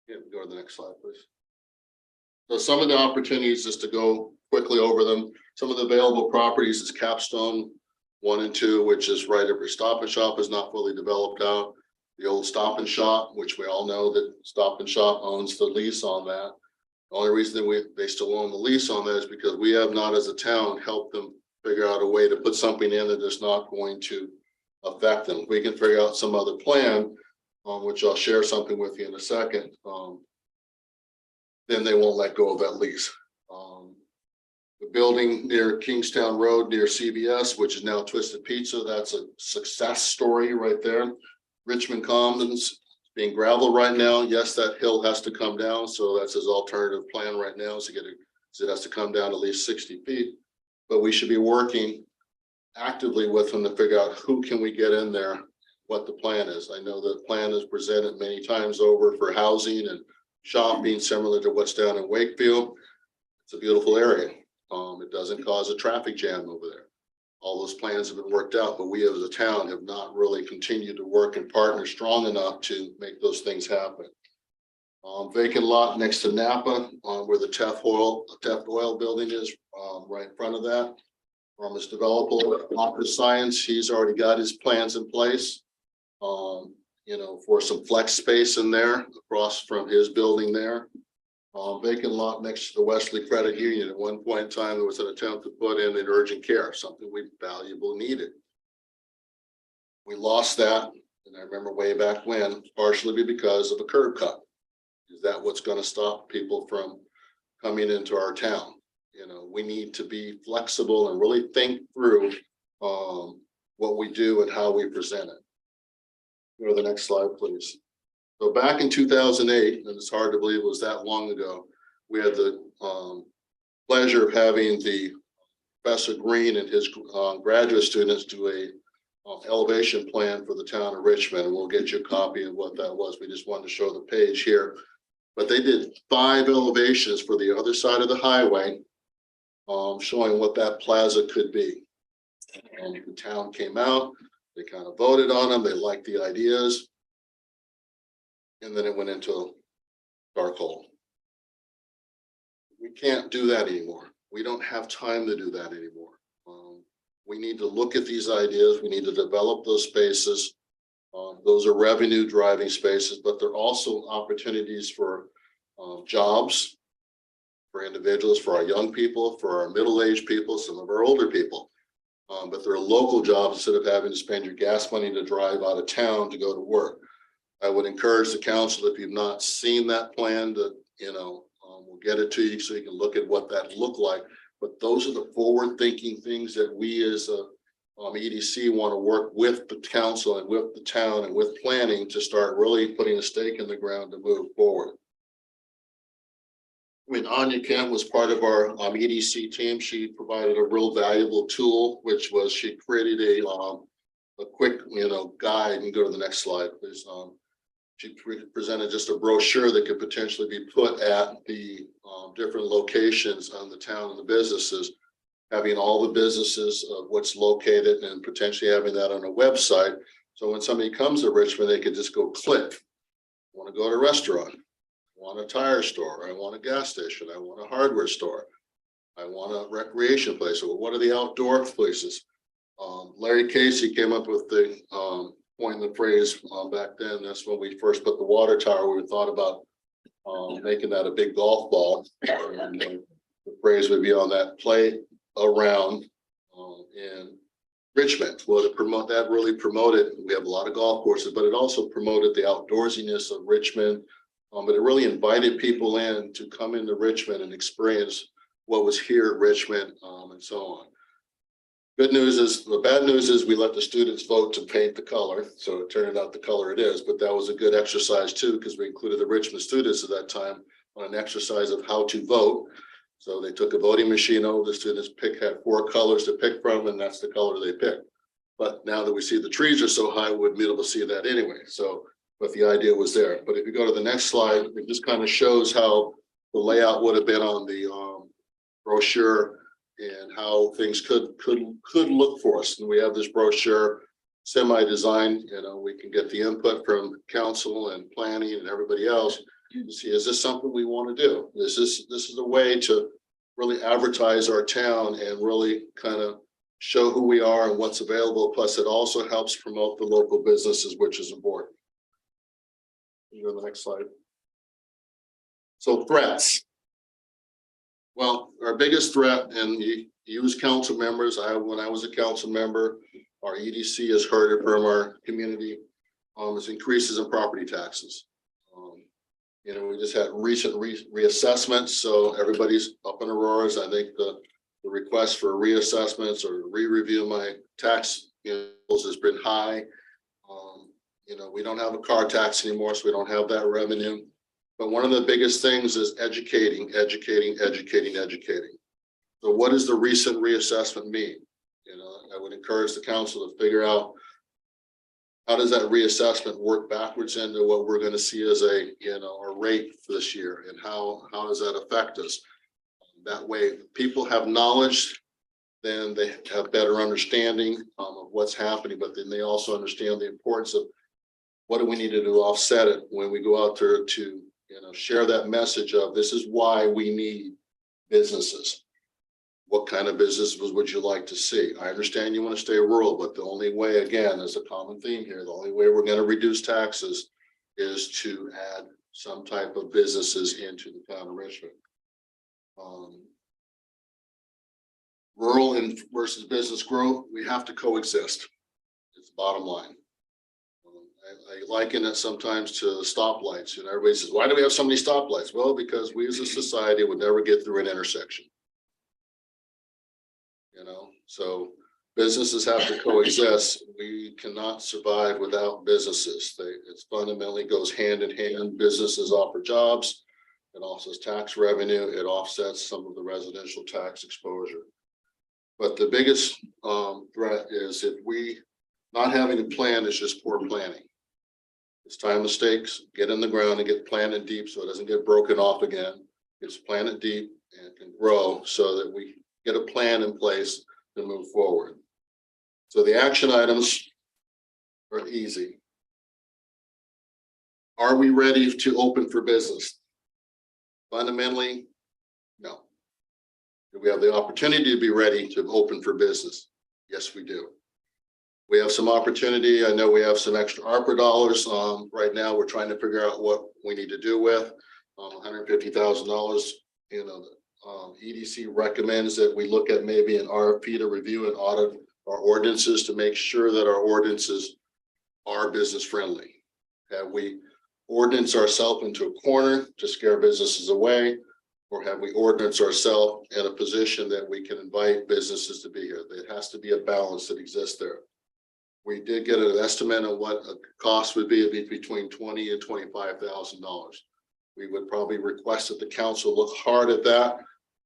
S11: Yeah, go to the next slide, please. So some of the opportunities is to go quickly over them. Some of the available properties is Capstone 1 and 2, which is right over Stop and Shop is not fully developed out. The old Stop and Shop, which we all know that Stop and Shop owns the lease on that. The only reason that they still own the lease on that is because we have not, as a town, helped them figure out a way to put something in that is not going to affect them. If we can figure out some other plan, which I'll share something with you in a second, then they won't let go of that lease. The building near Kingstown Road near CVS, which is now Twisted Pizza, that's a success story right there. Richmond Commons being gravel right now. Yes, that hill has to come down, so that's his alternative plan right now, is to get it, so it has to come down at least 60 feet. But we should be working actively with them to figure out who can we get in there, what the plan is. I know the plan is presented many times over for housing and shopping, similar to what's down in Wakefield. It's a beautiful area. It doesn't cause a traffic jam over there. All those plans have been worked out, but we as a town have not really continued to work and partner strong enough to make those things happen. Vacant lot next to Napa, where the Tef Oil building is, right in front of that. From his developer, Office Science, he's already got his plans in place. You know, for some flex space in there across from his building there. Vacant lot next to the Wesley Credit Union. At one point in time, there was an attempt to put in an urgent care, something we valuable needed. We lost that, and I remember way back when, partially because of a curb cut. Is that what's going to stop people from coming into our town? You know, we need to be flexible and really think through what we do and how we present it. Go to the next slide, please. So back in 2008, and it's hard to believe it was that long ago, we had the pleasure of having the Professor Green and his graduate students do a elevation plan for the town of Richmond, and we'll get you a copy of what that was. We just wanted to show the page here. But they did 5 elevations for the other side of the highway, showing what that plaza could be. The town came out, they kind of voted on them, they liked the ideas. And then it went into a dark hole. We can't do that anymore. We don't have time to do that anymore. We need to look at these ideas. We need to develop those spaces. Those are revenue driving spaces, but they're also opportunities for jobs, for individuals, for our young people, for our middle-aged people, some of our older people. But they're local jobs instead of having to spend your gas money to drive out of town to go to work. I would encourage the council, if you've not seen that plan, to, we'll get it to you so you can look at what that looked like. But those are the forward-thinking things that we as a EDC want to work with the council and with the town and with planning to start really putting a stake in the ground to move forward. I mean, Anya Kemp was part of our EDC team. She provided a real valuable tool, which was she created a quick, guide. And go to the next slide, please. She presented just a brochure that could potentially be put at the different locations on the town and the businesses, having all the businesses of what's located and potentially having that on a website. So when somebody comes to Richmond, they could just go click. I want to go to a restaurant. I want a tire store. I want a gas station. I want a hardware store. I want a recreation place. So what are the outdoor places? Larry Casey came up with the coined the phrase back then. That's when we first put the water tower. We thought about making that a big golf ball, and the phrase would be on that play around in Richmond. Well, to promote that, really promoted. We have a lot of golf courses, but it also promoted the outdoorsiness of Richmond. But it really invited people in to come into Richmond and experience what was here at Richmond, and so on. Good news is, the bad news is we let the students vote to paint the color. So it turned out the color it is, but that was a good exercise too, because we included the Richmond students at that time on an exercise of how to vote. So they took a voting machine over, the students had 4 colors to pick from, and that's the color they picked. But now that we see the trees are so high, we wouldn't be able to see that anyway. So, but the idea was there. But if you go to the next slide, it just kind of shows how the layout would have been on the brochure, and how things could look for us. And we have this brochure semi-designed, we can get the input from council and planning and everybody else to see, is this something we want to do? This is a way to really advertise our town and really kind of show who we are and what's available. Plus it also helps promote the local businesses, which is important. You go to the next slide. So threats. Well, our biggest threat, and you as council members, when I was a council member, our EDC has heard it from our community, is increases in property taxes. We just had recent reassessments, so everybody's up in Aurora's. I think the request for reassessments or re-review my tax bills has been high. We don't have a car tax anymore, so we don't have that revenue. But one of the biggest things is educating. So what does the recent reassessment mean? I would encourage the council to figure out how does that reassessment work backwards into what we're going to see as a rate for this year, and how does that affect us? That way people have knowledge, then they have better understanding of what's happening, but then they also understand the importance of what do we need to do to offset it when we go out there to share that message of this is why we need businesses. What kind of businesses would you like to see? I understand you want to stay rural, but the only way, again, there's a common theme here, the only way we're going to reduce taxes is to add some type of businesses into the town of Richmond. Rural versus business growth, we have to coexist. It's the bottom line. I liken it sometimes to stoplights. Everybody says, why do we have so many stoplights? Well, because we as a society would never get through an intersection. So Businesses have to coexist. We cannot survive without businesses. It fundamentally goes hand in hand. Businesses offer jobs. It also has tax revenue. It offsets some of the residential tax exposure. But the biggest threat is if we not having a plan is just poor planning. It's time mistakes, get in the ground and get planted deep so it doesn't get broken off again. It's planted deep and can grow so that we get a plan in place to move forward. So the action items are easy. Are we ready to open for business? Fundamentally, no. Do we have the opportunity to be ready to open for business? Yes, we do. We have some opportunity. I know we have some extra ARPA dollars. Right now, we're trying to figure out what we need to do with $150,000. You know, EDC recommends that we look at maybe an RFP to review and audit our ordinances to make sure that our ordinances are business friendly. Have we ordinance ourselves into a corner to scare businesses away? Or have we ordinance ourselves in a position that we can invite businesses to be here? There has to be a balance that exists there. We did get an estimate of what a cost would be. It'd be between $20,000 and $25,000. We would probably request that the council look hard at that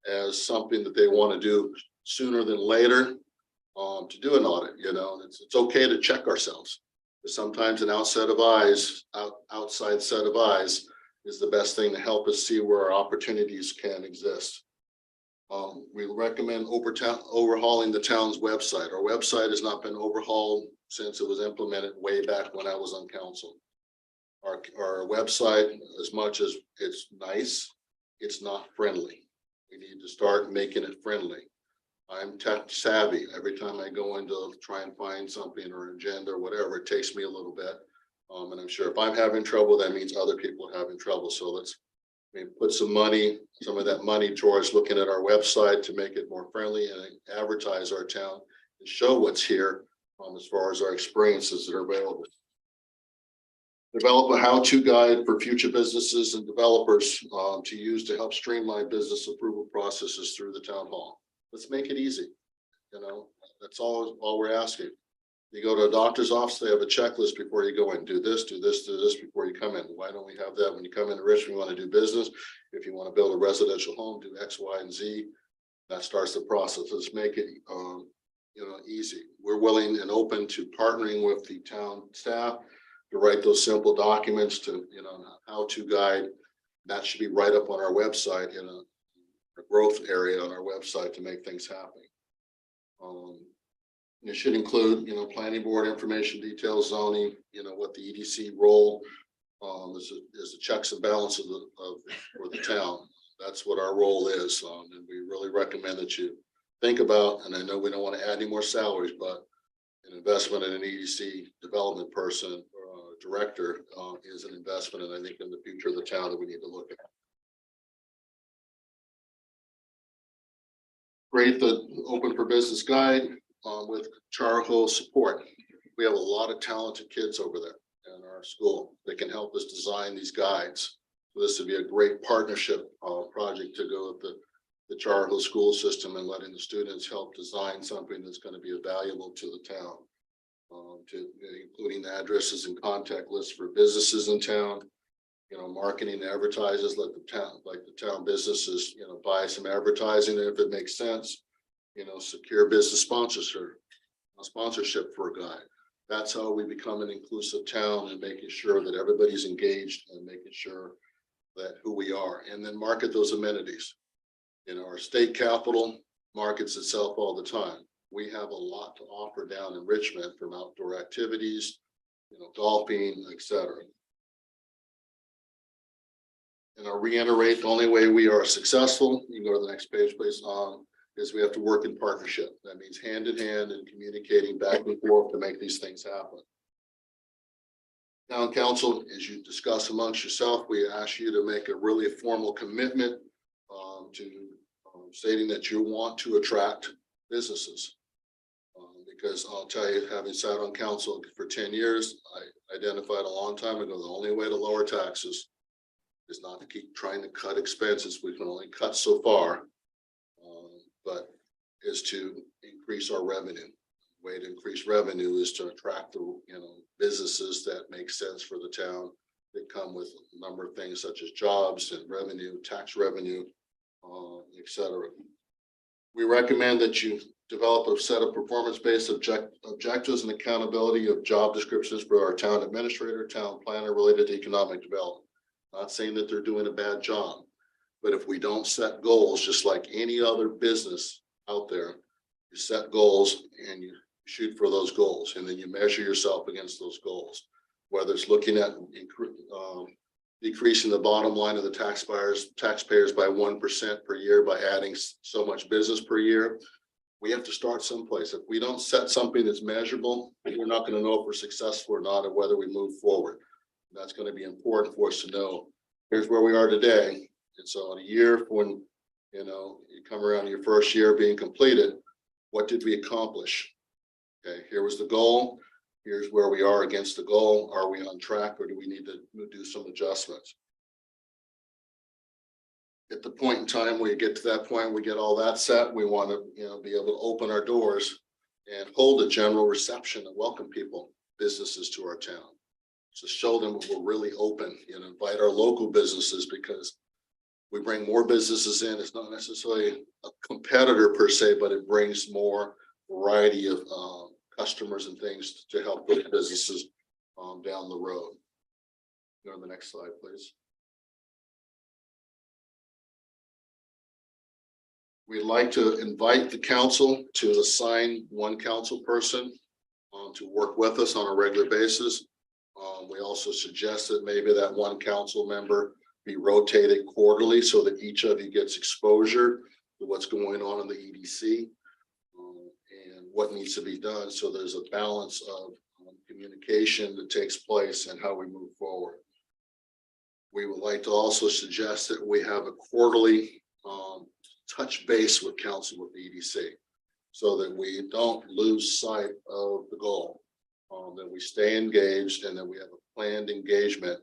S11: as something that they want to do sooner than later to do an audit. You know, it's okay to check ourselves. But sometimes an outside set of eyes is the best thing to help us see where our opportunities can exist. We recommend overhauling the town's website. Our website has not been overhauled since it was implemented way back when I was on council. Our website, as much as it's nice, it's not friendly. We need to start making it friendly. I'm tech savvy. Every time I go in to try and find something or agenda or whatever, it takes me a little bit. And I'm sure if I'm having trouble, that means other people are having trouble. So let's put some of that money towards looking at our website to make it more friendly and advertise our town and show what's here as far as our experiences that are available. Develop a how-to guide for future businesses and developers to use to help streamline business approval processes through the town hall. Let's make it easy. You know, that's all we're asking. You go to a doctor's office, they have a checklist before you go in. Do this before you come in. Why don't we have that when you come into Richmond? You want to do business. If you want to build a residential home, do X, Y, and Z. That starts the process. Let's make it easy. We're willing and open to partnering with the town staff to write those simple documents to, how-to guide. That should be right up on our website in a growth area on our website to make things happen. It should include, planning board information, details, zoning, what the EDC role is the checks and balances for the town. That's what our role is. And we really recommend that you think about, and I know we don't want to add any more salaries, but an investment in an EDC development person or director is an investment, and I think in the future of the town that we need to look at. Create the open for business guide with Char Hill support. We have a lot of talented kids over there in our school that can help us design these guides. So this would be a great partnership project to go with the Char Hill school system and letting the students help design something that's going to be valuable to the town, including addresses and contact lists for businesses in town. Marketing advertises, let the town businesses, buy some advertising if it makes sense. Secure business sponsorship for a guide. That's how we become an inclusive town and making sure that everybody's engaged and making sure that who we are, and then market those amenities. Our state capital markets itself all the time. We have a lot to offer down in Richmond from outdoor activities, golfing, etc. And I'll reiterate, the only way we are successful, you can go to the next page, please, is we have to work in partnership. That means hand in hand and communicating back and forth to make these things happen. Town council, as you discuss amongst yourself, we ask you to make a really formal commitment to stating that you want to attract businesses. Because I'll tell you, having sat on council for 10 years, I identified a long time ago, the only way to lower taxes is not to keep trying to cut expenses. We can only cut so far, but is to increase our revenue. way to increase revenue is to attract the, businesses that make sense for the town. That come with a number of things such as jobs and revenue, tax revenue, et cetera. We recommend that you develop a set of performance-based objectives and accountability of job descriptions for our town administrator, town planner related to economic development. Not saying that they're doing a bad job, but if we don't set goals, just like any other business out there, you set goals and you shoot for those goals, and then you measure yourself against those goals. Whether it's looking at decreasing the bottom line of the taxpayers by 1% per year by adding so much business per year. We have to start someplace. If we don't set something that's measurable, we're not going to know if we're successful or not, or whether we move forward. That's going to be important for us to know. Here's where we are today. And so in a year, when you come around your first year being completed, what did we accomplish? Okay, here was the goal. Here's where we are against the goal. Are we on track, or do we need to do some adjustments? At the point in time where you get to that point, we get all that set. We want to, be able to open our doors and hold a general reception and welcome people, businesses to our town. To show them we're really open, invite our local businesses, because we bring more businesses in. It's not necessarily a competitor per se, but it brings more variety of customers and things to help those businesses down the road. Go to the next slide, please. We'd like to invite the council to assign one council person to work with us on a regular basis. We also suggest that maybe that one council member be rotated quarterly so that each of you gets exposure to what's going on in the EDC. What needs to be done, so there's a balance of communication that takes place and how we move forward. We would like to also suggest that we have a quarterly touch base with council with the EDC, so that we don't lose sight of the goal, that we stay engaged, and that we have a planned engagement,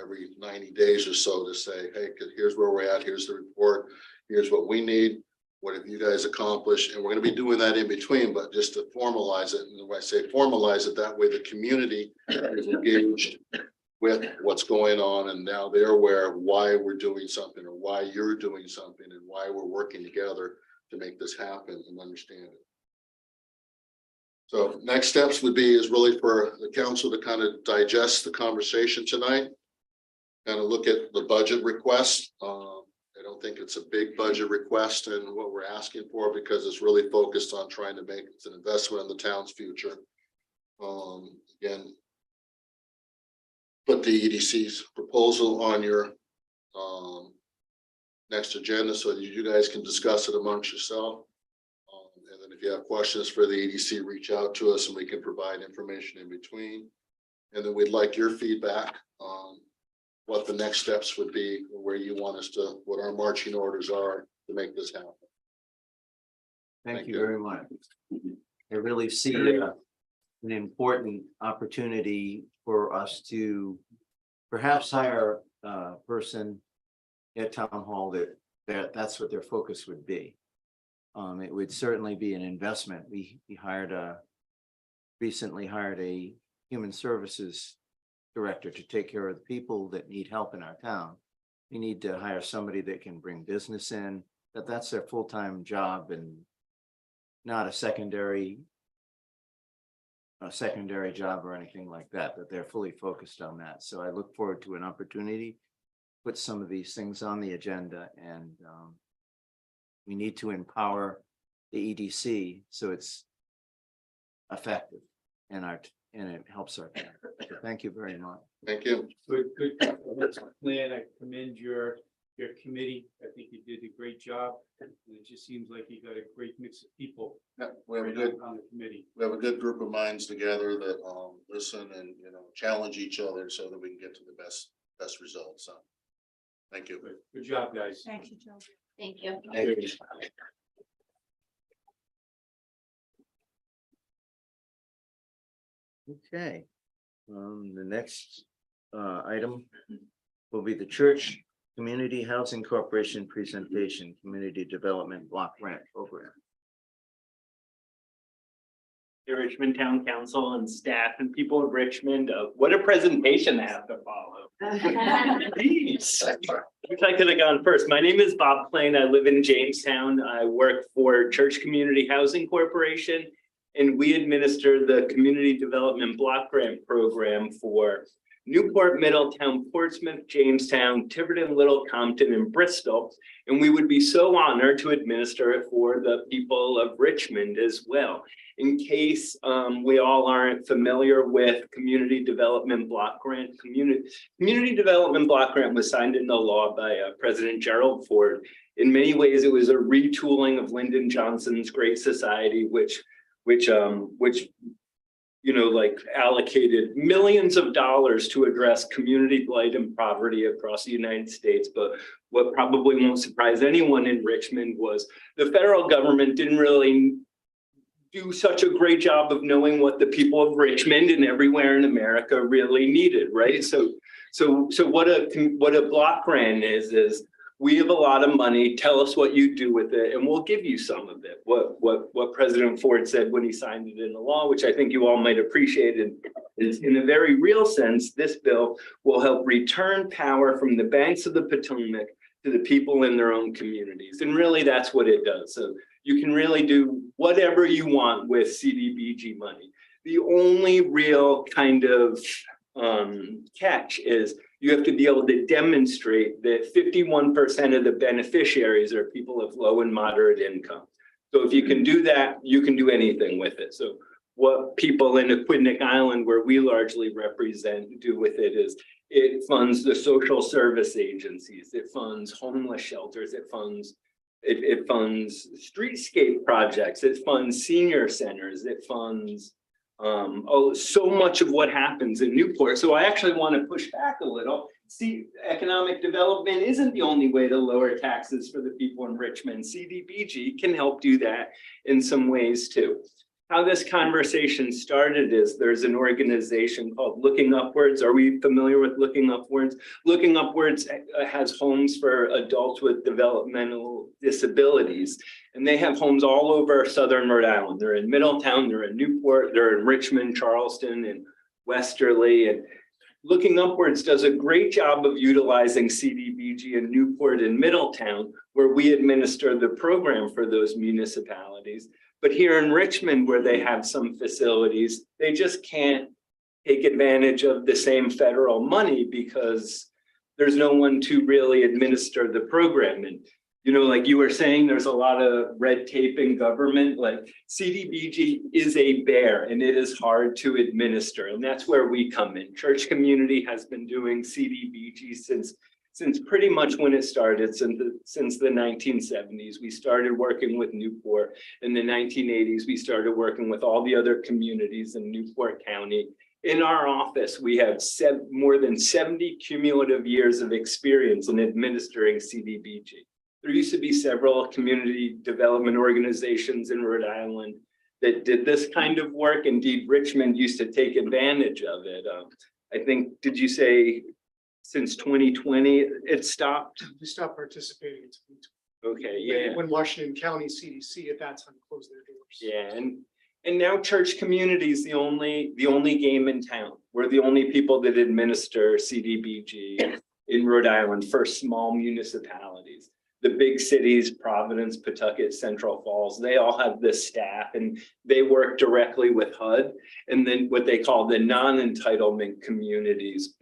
S11: every 90 days or so, to say, hey, here's where we're at, here's the report, here's what we need. What have you guys accomplished? And we're going to be doing that in between, but just to formalize it. And when I say formalize it, that way the community is engaged with what's going on, and now they're aware of why we're doing something, or why you're doing something, and why we're working together to make this happen and understand it. So next steps would be is really for the council to kind of digest the conversation tonight, kind of look at the budget request. I don't think it's a big budget request and what we're asking for, because it's really focused on trying to make an investment in the town's future. Again, put the EDC's proposal on your next agenda so that you guys can discuss it amongst yourself. And then if you have questions for the EDC, reach out to us and we can provide information in between. And then we'd like your feedback on what the next steps would be, where you want us to, what our marching orders are to make this happen.
S2: Thank you very much. I really see an important opportunity for us to perhaps hire a person at town hall that's what their focus would be. It would certainly be an investment. We recently hired a human services director to take care of the people that need help in our town. We need to hire somebody that can bring business in, that's their full-time job and not a secondary job or anything like that, that they're fully focused on that. So I look forward to an opportunity to put some of these things on the agenda, and we need to empower the EDC so it's effective and it helps our town. So thank you very much.
S11: Thank you.
S8: Good plan. I commend your committee. I think you did a great job. And it just seems like you got a great mix of people
S11: Yeah, we have
S8: on the committee.
S11: we have a good group of minds together that listen and challenge each other so that we can get to the best results. So thank you.
S8: Good job, guys.
S5: Thank you, Joe.
S3: Thank you.
S2: Okay, the next item will be the Church Community Housing Corporation presentation, Community Development Block Grant Program.
S12: the Richmond Town Council and staff and people of Richmond. What a presentation I have to follow. Jeez. Wish I could have gone first. My name is Bob Plain. I live in Jamestown. I work for Church Community Housing Corporation, and we administer the Community Development Block Grant Program for Newport, Middletown, Portsmouth, Jamestown, Tiverton, Little Compton, and Bristol. And we would be so honored to administer it for the people of Richmond as well. In case we all aren't familiar with Community Development Block Grant, Community Development Block Grant was signed into law by President Gerald Ford. In many ways, it was a retooling of Lyndon Johnson's Great Society, which like allocated millions of dollars to address community blight and poverty across the United States. But what probably won't surprise anyone in Richmond was the federal government didn't really do such a great job of knowing what the people of Richmond and everywhere in America really needed, right? So what a block grant is we have a lot of money, tell us what you do with it, and we'll give you some of it. What President Ford said when he signed it into law, which I think you all might appreciate, is in a very real sense, this bill will help return power from the banks of the Potomac to the people in their own communities. And really that's what it does. So you can really do whatever you want with CDBG money. The only real kind of catch is you have to be able to demonstrate that 51% of the beneficiaries are people of low and moderate income. So if you can do that, you can do anything with it. So what people in Aquidneck Island, where we largely represent, do with it is it funds the social service agencies, it funds homeless shelters, it funds streetscape projects, it funds senior centers, it funds so much of what happens in Newport. So I actually want to push back a little. See, economic development isn't the only way to lower taxes for the people in Richmond. CDBG can help do that in some ways too. How this conversation started is there's an organization called Looking Upwards. Are we familiar with Looking Upwards? Looking Upwards has homes for adults with developmental disabilities, and they have homes all over Southern Rhode Island. They're in Middletown, they're in Newport, they're in Richmond, Charleston, and Westerly. And Looking Upwards does a great job of utilizing CDBG in Newport and Middletown, where we administer the program for those municipalities. But here in Richmond, where they have some facilities, they just can't take advantage of the same federal money because there's no one to really administer the program. And, like you were saying, there's a lot of red tape in government. Like CDBG is a bear and it is hard to administer. And that's where we come in. Church Community has been doing CDBG since pretty much when it started, since the 1970s. We started working with Newport. In the 1980s, we started working with all the other communities in Newport County. In our office, we have more than 70 cumulative years of experience in administering CDBG. There used to be several community development organizations in Rhode Island that did this kind of work. Indeed, Richmond used to take advantage of it. I think, did you say since 2020, it stopped?
S13: We stopped participating in 2020.
S12: Okay, yeah.
S13: When Washington County CDC at that time closed their doors.
S12: Yeah, and now Church Community is the only game in town. We're the only people that administer CDBG in Rhode Island for small municipalities. The big cities, Providence, Pawtucket, Central Falls, they all have this staff and they work directly with HUD. And then what they call the non-entitlement communities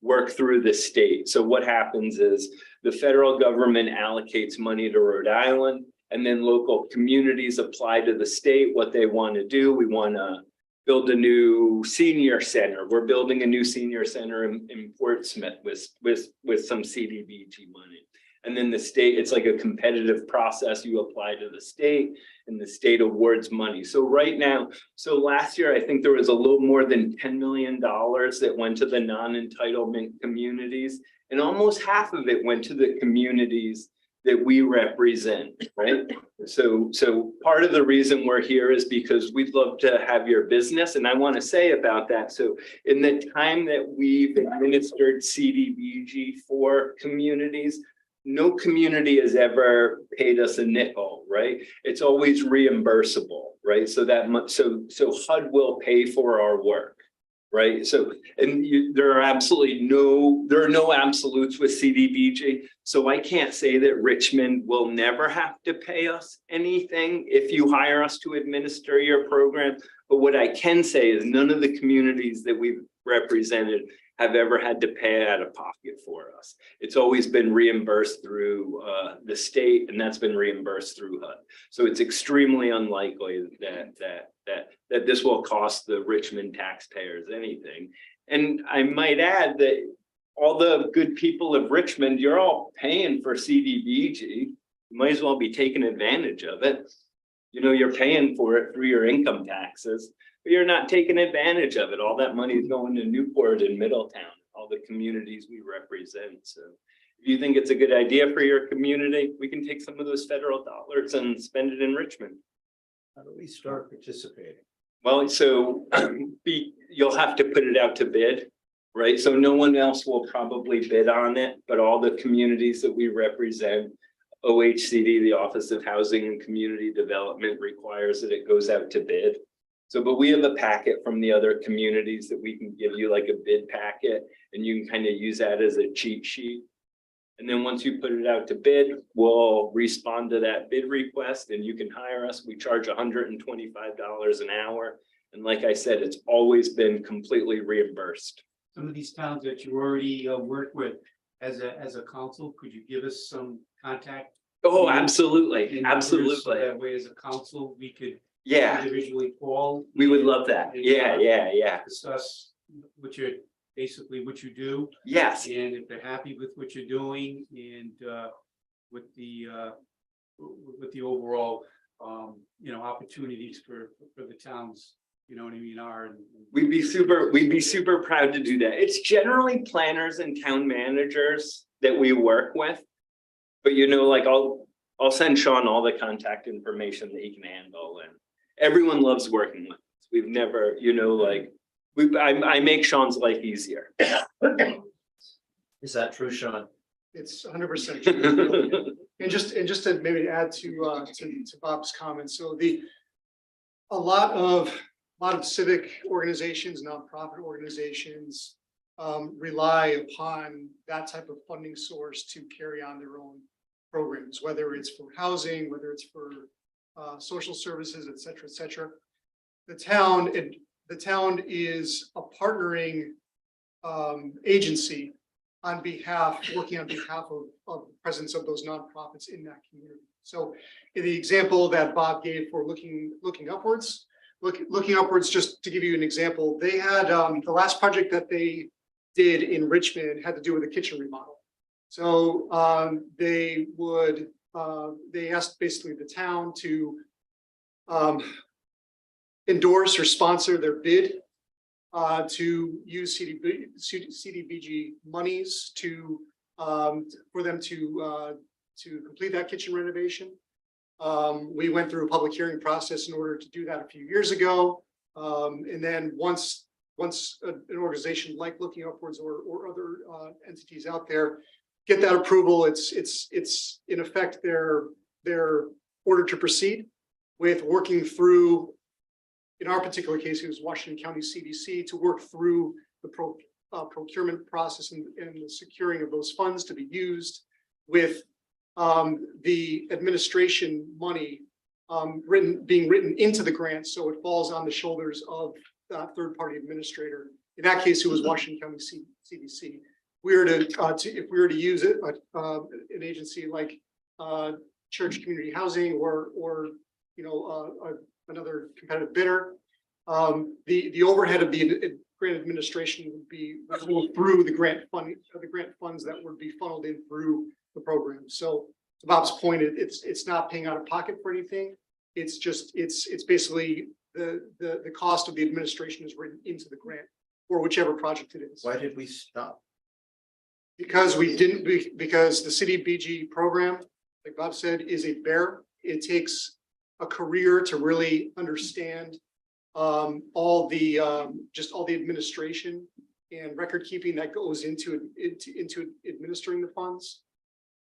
S12: work through the state. So what happens is the federal government allocates money to Rhode Island, and then local communities apply to the state what they want to do. We want to build a new senior center. We're building a new senior center in Portsmouth with some CDBG money. And then the state, it's like a competitive process. You apply to the state and the state awards money. So right now, so last year, I think there was a little more than $10 million that went to the non-entitlement communities, and almost half of it went to the communities that we represent, right? So part of the reason we're here is because we'd love to have your business. And I want to say about that. So in the time that we've administered CDBG for communities, no community has ever paid us a nickel, right? It's always reimbursable, right? So that much, so HUD will pay for our work, right? So, and there are no absolutes with CDBG. So I can't say that Richmond will never have to pay us anything if you hire us to administer your program. But what I can say is none of the communities that we've represented have ever had to pay out of pocket for us. It's always been reimbursed through the state, and that's been reimbursed through HUD. So it's extremely unlikely that this will cost the Richmond taxpayers anything. And I might add that all the good people of Richmond, you're all paying for CDBG. You might as well be taking advantage of it. You know, you're paying for it through your income taxes, but you're not taking advantage of it. All that money is going to Newport and Middletown, all the communities we represent. So if you think it's a good idea for your community, we can take some of those federal dollars and spend it in Richmond.
S2: How do we start participating?
S12: Well, so you'll have to put it out to bid, right? So no one else will probably bid on it, but all the communities that we represent, OHCD, the Office of Housing and Community Development, requires that it goes out to bid. So, but we have a packet from the other communities that we can give you, like a bid packet, and you can kind of use that as a cheat sheet. And then once you put it out to bid, we'll respond to that bid request and you can hire us. We charge $125 an hour. And like I said, it's always been completely reimbursed.
S8: Some of these towns that you already work with as a council, could you give us some contact?
S12: Oh, absolutely,
S8: in numbers, so
S12: absolutely.
S8: that way, as a council, we could
S12: Yeah,
S8: individually call.
S12: we would love that. Yeah.
S8: Discuss what you're, basically what you do,
S12: Yes,
S8: and if they're happy with what you're doing, and with the overall, opportunities for the towns, you know what I mean, are. And
S12: we'd be super proud to do that. It's generally planners and town managers that we work with. But like I'll send Sean all the contact information that he can handle, and everyone loves working with us. We've never, I make Sean's life easier.
S2: Is that true, Sean?
S13: It's 100% true. And just to maybe add to Bob's comments, so a lot of civic organizations, nonprofit organizations rely upon that type of funding source to carry on their own programs, whether it's for housing, whether it's for social services, et cetera, et cetera. The town is a partnering agency working on behalf of the presence of those nonprofits in that community. So in the example that Bob gave for looking upwards, just to give you an example, they had the last project that they did in Richmond had to do with a kitchen remodel. So they asked basically the town to endorse or sponsor their bid to use CDBG monies for them to complete that kitchen renovation. We went through a public hearing process in order to do that a few years ago. And then once an organization like Looking Upwards or other entities out there get that approval, it's in effect their order to proceed with working through, in our particular case, it was Washington County CDC, to work through the procurement process and the securing of those funds to be used, with the administration money being written into the grant, so it falls on the shoulders of that third-party administrator. In that case, it was Washington County CDC. If we were to use it, an agency like Church Community Housing or another competitive bidder, the overhead of the grant administration would be through the grant funds that would be funneled in through the program. So to Bob's point, it's not paying out of pocket for anything. It's basically the cost of the administration is written into the grant for whichever project it is.
S2: Why did we stop?
S13: Because the CDBG program, like Bob said, is a bear. It takes a career to really understand all the administration and record keeping that goes into administering the funds.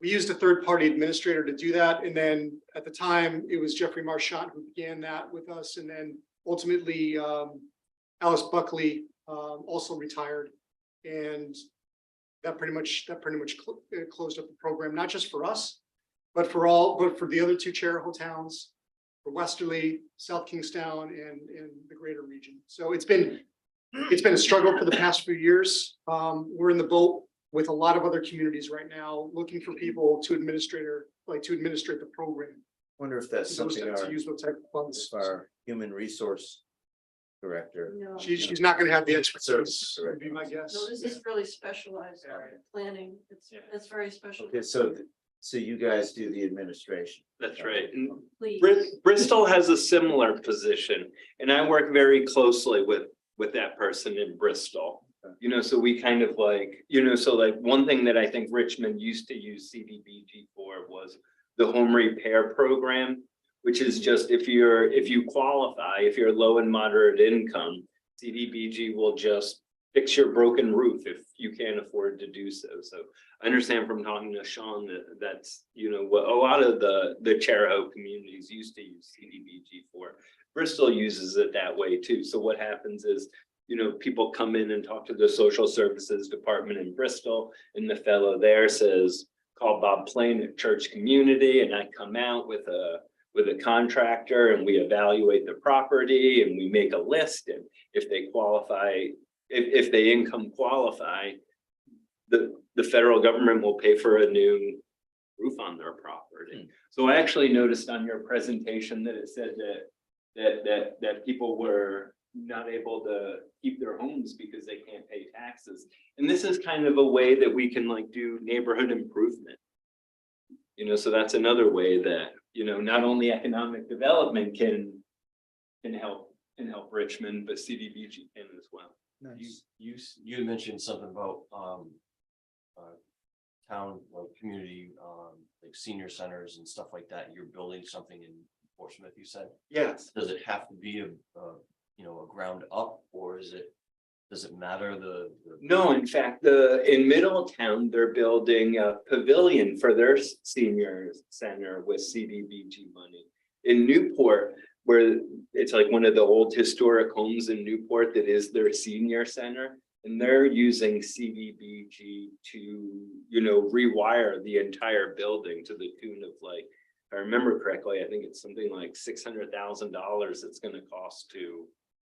S13: we used a third-party administrator to do that. And then at the time, it was Jeffrey Marchant who began that with us. And then ultimately, Alice Buckley also retired. And that pretty much closed up the program, not just for us, but for the other two Charahoe towns, for Westerly, South Kingstown, and the greater region. So it's been a struggle for the past few years. We're in the boat with a lot of other communities right now, looking for people to administrate the program.
S2: Wonder if that's
S13: Those
S2: something
S13: to use those type of funds.
S2: our human resource director.
S5: No,
S13: She's not gonna have the expertise,
S2: Services
S13: would be my guess.
S5: no, this is really specialized planning. It's very special.
S2: Okay, so you guys do the administration.
S12: That's right. And
S5: Please.
S12: Bristol has a similar position, and I work very closely with that person in Bristol. You know, so we kind of like, you know, so like one thing that I think Richmond used to use CDBG for was the home repair program, which is just if you qualify, if you're low and moderate income, CDBG will just fix your broken roof if you can't afford to do so. So I understand from talking to Sean that that's, you know, what a lot of the Charahoe communities used to use CDBG for. Bristol uses it that way too. So what happens is, you know, people come in and talk to the social services department in Bristol, and the fellow there says, call Bob Plain at Church Community, and I come out with a contractor, and we evaluate the property, and we make a list, and if they qualify, if they income qualify, the federal government will pay for a new roof on their property. So I actually noticed on your presentation that it said that people were not able to keep their homes because they can't pay taxes. And this is kind of a way that we can like do neighborhood improvement. You know, so that's another way that, you know, not only economic development can help Richmond, but CDBG can as well.
S10: You had mentioned something about town, like community, like senior centers and stuff like that. You're building something in Portsmouth, you said?
S12: Yes.
S10: Does it have to be a ground up, or does it matter
S12: No, in fact, in Middletown, they're building a pavilion for their senior center with CDBG money. In Newport, where it's like one of the old historic homes in Newport that is their senior center, and they're using CDBG to, you know, rewire the entire building to the tune of like, if I remember correctly, I think it's something like $600,000 it's going to cost to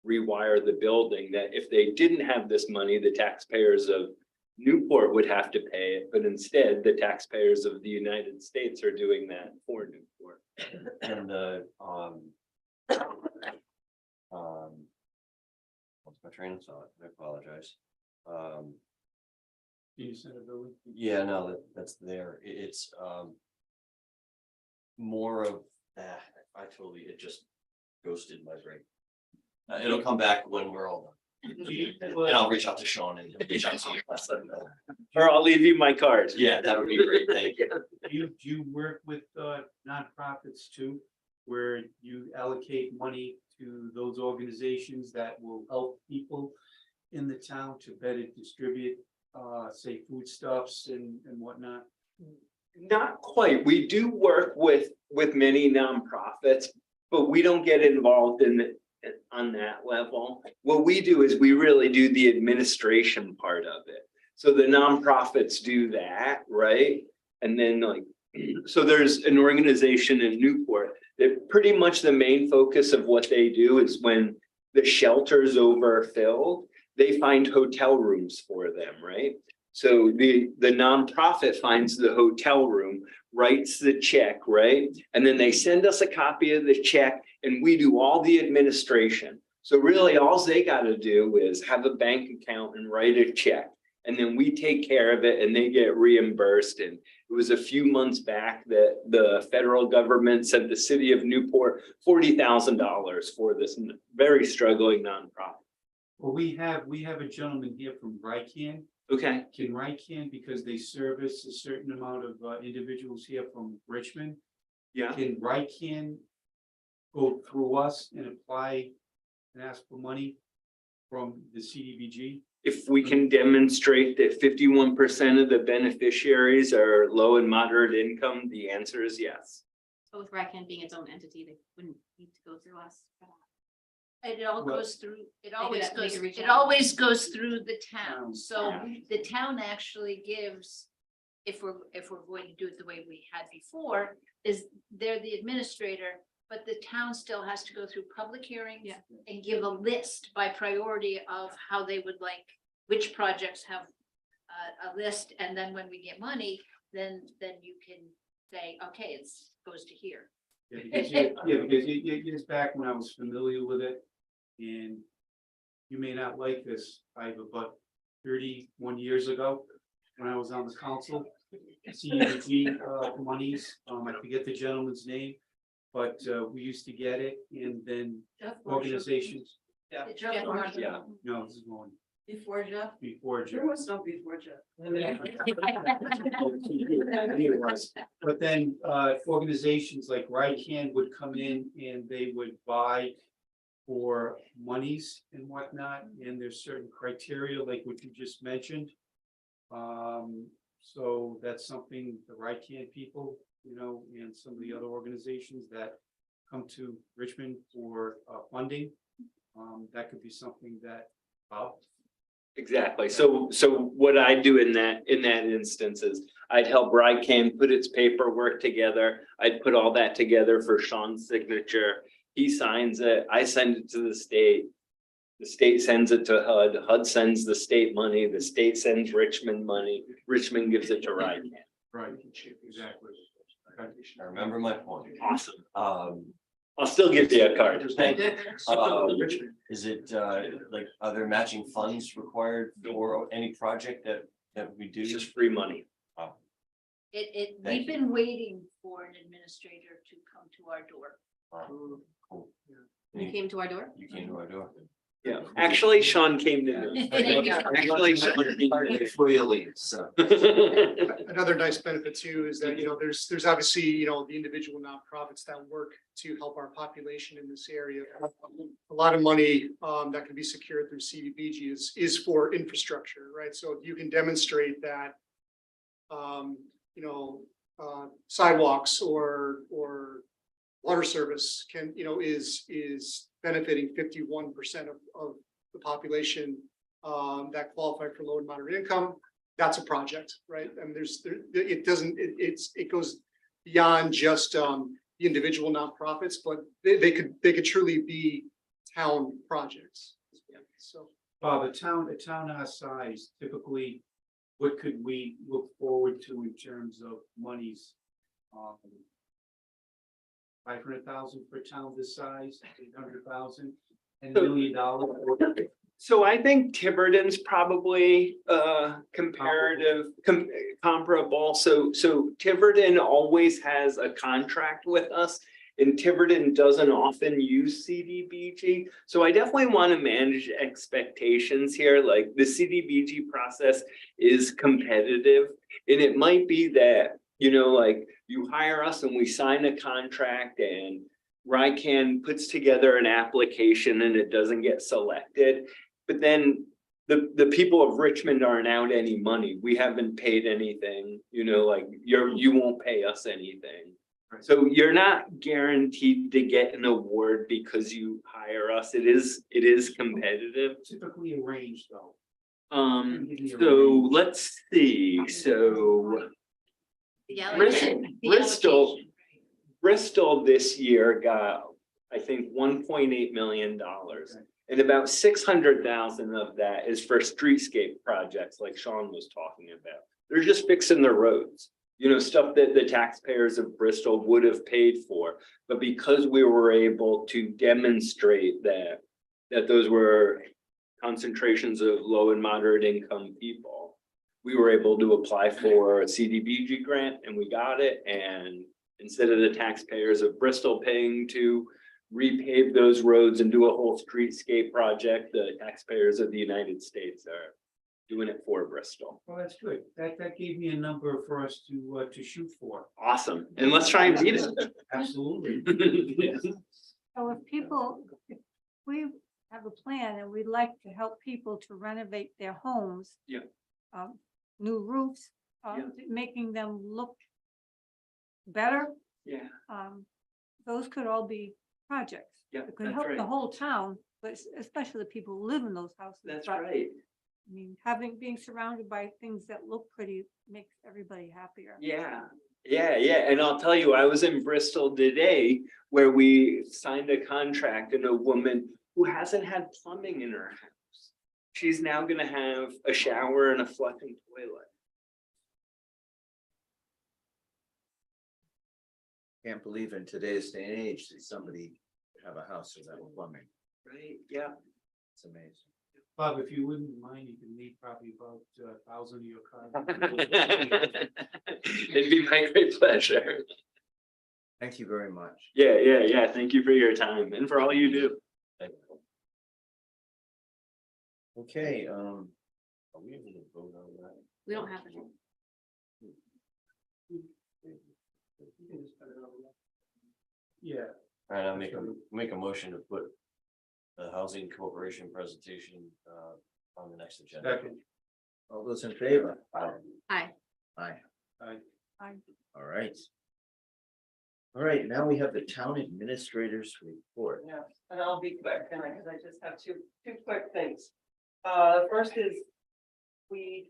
S12: rewire the building, that if they didn't have this money, the taxpayers of Newport would have to pay it, but instead the taxpayers of the United States are doing that for Newport.
S10: and what's my train of thought? I apologize.
S8: You said a building.
S10: Yeah, no, that's there. It's more of it just ghosted my brain. It'll come back when we're all done. And I'll reach out to Sean and he'll reach out to you.
S12: Or I'll leave you my card.
S10: Yeah, that would be great. Thank you.
S8: Do you work with nonprofits too, where you allocate money to those organizations that will help people in the town to better distribute, say, foodstuffs and whatnot?
S12: Not quite. We do work with many nonprofits, but we don't get involved on that level. What we do is we really do the administration part of it. So the nonprofits do that, right? And then like, so there's an organization in Newport that pretty much the main focus of what they do is when the shelter's overfilled, they find hotel rooms for them, right? So the nonprofit finds the hotel room, writes the check, right? And then they send us a copy of the check and we do all the administration. So really all they got to do is have a bank account and write a check. And then we take care of it and they get reimbursed. And it was a few months back that the federal government sent the city of Newport $40,000 for this very struggling nonprofit.
S8: Well, we have a gentleman here from RICAN.
S12: Okay.
S8: Can RICAN, because they service a certain amount of individuals here from Richmond.
S12: Yeah.
S8: Can RICAN go through us and apply and ask for money from the CDBG?
S12: if we can demonstrate that 51% of the beneficiaries are low and moderate income, the answer is yes.
S3: But with RICAN being its own entity, they wouldn't need to go through us for that.
S5: And it all
S8: Well-
S5: goes through, it
S3: could-
S5: always
S3: they
S5: goes,
S3: could reach
S5: it
S3: out.
S5: always goes through the town, so
S12: Yeah.
S5: the town actually gives. If we're going to do it the way we had before, is they're the administrator, but the town still has to go through public hearings.
S3: Yeah.
S5: And give a list by priority of how they would like, which projects have a list, and then when we get money, then you can say, okay, goes to here.
S8: Because years back when I was familiar with it, and you may not like this, Iva, but 31 years ago, when I was on the council, CDBG monies, I forget the gentleman's name, but we used to get it, and then organizations,
S5: Jeff Marshall.
S12: Yeah.
S8: no, this is going
S9: Before Jeff?
S8: before
S9: There
S8: Jeff.
S9: was no before Jeff.
S8: It was. But then organizations like RICAN would come in and they would buy for monies and whatnot, and there's certain criteria like what you just mentioned. So that's something the RICAN people, you know, and some of the other organizations that come to Richmond for funding. That could be something that,
S12: Exactly. So what I do in that instance is I'd help RICAN put its paperwork together. I'd put all that together for Sean's signature. He signs it. I send it to the state. The state sends it to HUD. HUD sends the state money. The state sends Richmond money. Richmond gives it to RICAN.
S8: right, exactly.
S10: I remember my point.
S12: Awesome.
S10: Um,
S12: I'll still give you a card.
S10: Is it, like, are there matching funds required for any project that we do?
S12: It's just free money.
S5: We've
S10: Thank you.
S5: been waiting for an administrator to come to our door.
S10: Cool.
S3: You came to our door?
S10: You came to our door.
S12: Yeah, actually, Sean came to me. Actually, Sean came to me.
S2: Before you leave, so.
S13: Another nice benefit too is that, you know, there's obviously, you know, the individual nonprofits that work to help our population in this area. A lot of money that can be secured through CDBG is for infrastructure, right? So if you can demonstrate that, you know, sidewalks or water service can, you know, is benefiting 51% of the population that qualify for low and moderate income. That's a project, right? And it goes beyond just the individual nonprofits, but they could truly be town projects. So.
S8: Bob, a town our size, typically, what could we look forward to in terms of monies? 500,000 for a town this size, 800,000, and $1 million.
S12: So I think Tiverton's probably comparable. So Tiverton always has a contract with us. And Tiverton doesn't often use CDBG. So I definitely want to manage expectations here. Like the CDBG process is competitive. And it might be that, you know, like you hire us and we sign a contract and RICAN puts together an application and it doesn't get selected. But then the people of Richmond aren't out any money. We haven't paid anything, you know, like you won't pay us anything. So you're not guaranteed to get an award because you hire us. It is competitive.
S8: Typically a range though.
S12: So let's see, so Bristol this year got, I think, $1.8 million. And about 600,000 of that is for streetscape projects like Sean was talking about. They're just fixing the roads. You know, stuff that the taxpayers of Bristol would have paid for, but because we were able to demonstrate that those were concentrations of low and moderate income people, we were able to apply for a CDBG grant and we got it. And instead of the taxpayers of Bristol paying to repave those roads and do a whole streetscape project, the taxpayers of the United States are doing it for Bristol.
S8: Well, that's good. That gave me a number for us to shoot for.
S12: Awesome. And let's try and beat it.
S8: Absolutely.
S5: So if
S14: have a plan and we'd like to help people to renovate their homes.
S12: Yeah.
S14: New roofs,
S12: Yeah.
S14: making them look better.
S12: Yeah,
S14: Those could all be projects.
S12: yeah,
S14: It could
S12: that's
S14: help the
S12: right.
S14: whole town, but especially the people who live in those houses.
S12: That's
S14: But,
S12: right.
S14: I mean, being surrounded by things that look pretty makes everybody happier.
S12: Yeah, yeah. And I'll tell you, I was in Bristol today where we signed a contract and a woman who hasn't had plumbing in her house. She's now gonna have a shower and a flushing toilet.
S2: Can't believe in today's day and age that somebody would have a house without plumbing.
S12: Right, yeah.
S2: It's amazing.
S8: Bob, if you wouldn't mind, you can leave probably about 1,000 of your cars.
S12: It'd be my great pleasure.
S2: Thank you very much.
S12: Yeah. Thank you for your time and for all you do.
S2: Okay, are we able to vote on that?
S3: We don't have any.
S8: Yeah,
S10: All right, I'll make a motion to put the housing corporation presentation on the next agenda.
S8: second,
S2: All those in favor?
S3: Aye.
S2: Aye.
S8: I,
S2: All right. All right, now we have the town administrator's report.
S9: Yeah, and I'll be quick, and because I just have two quick things. First is, we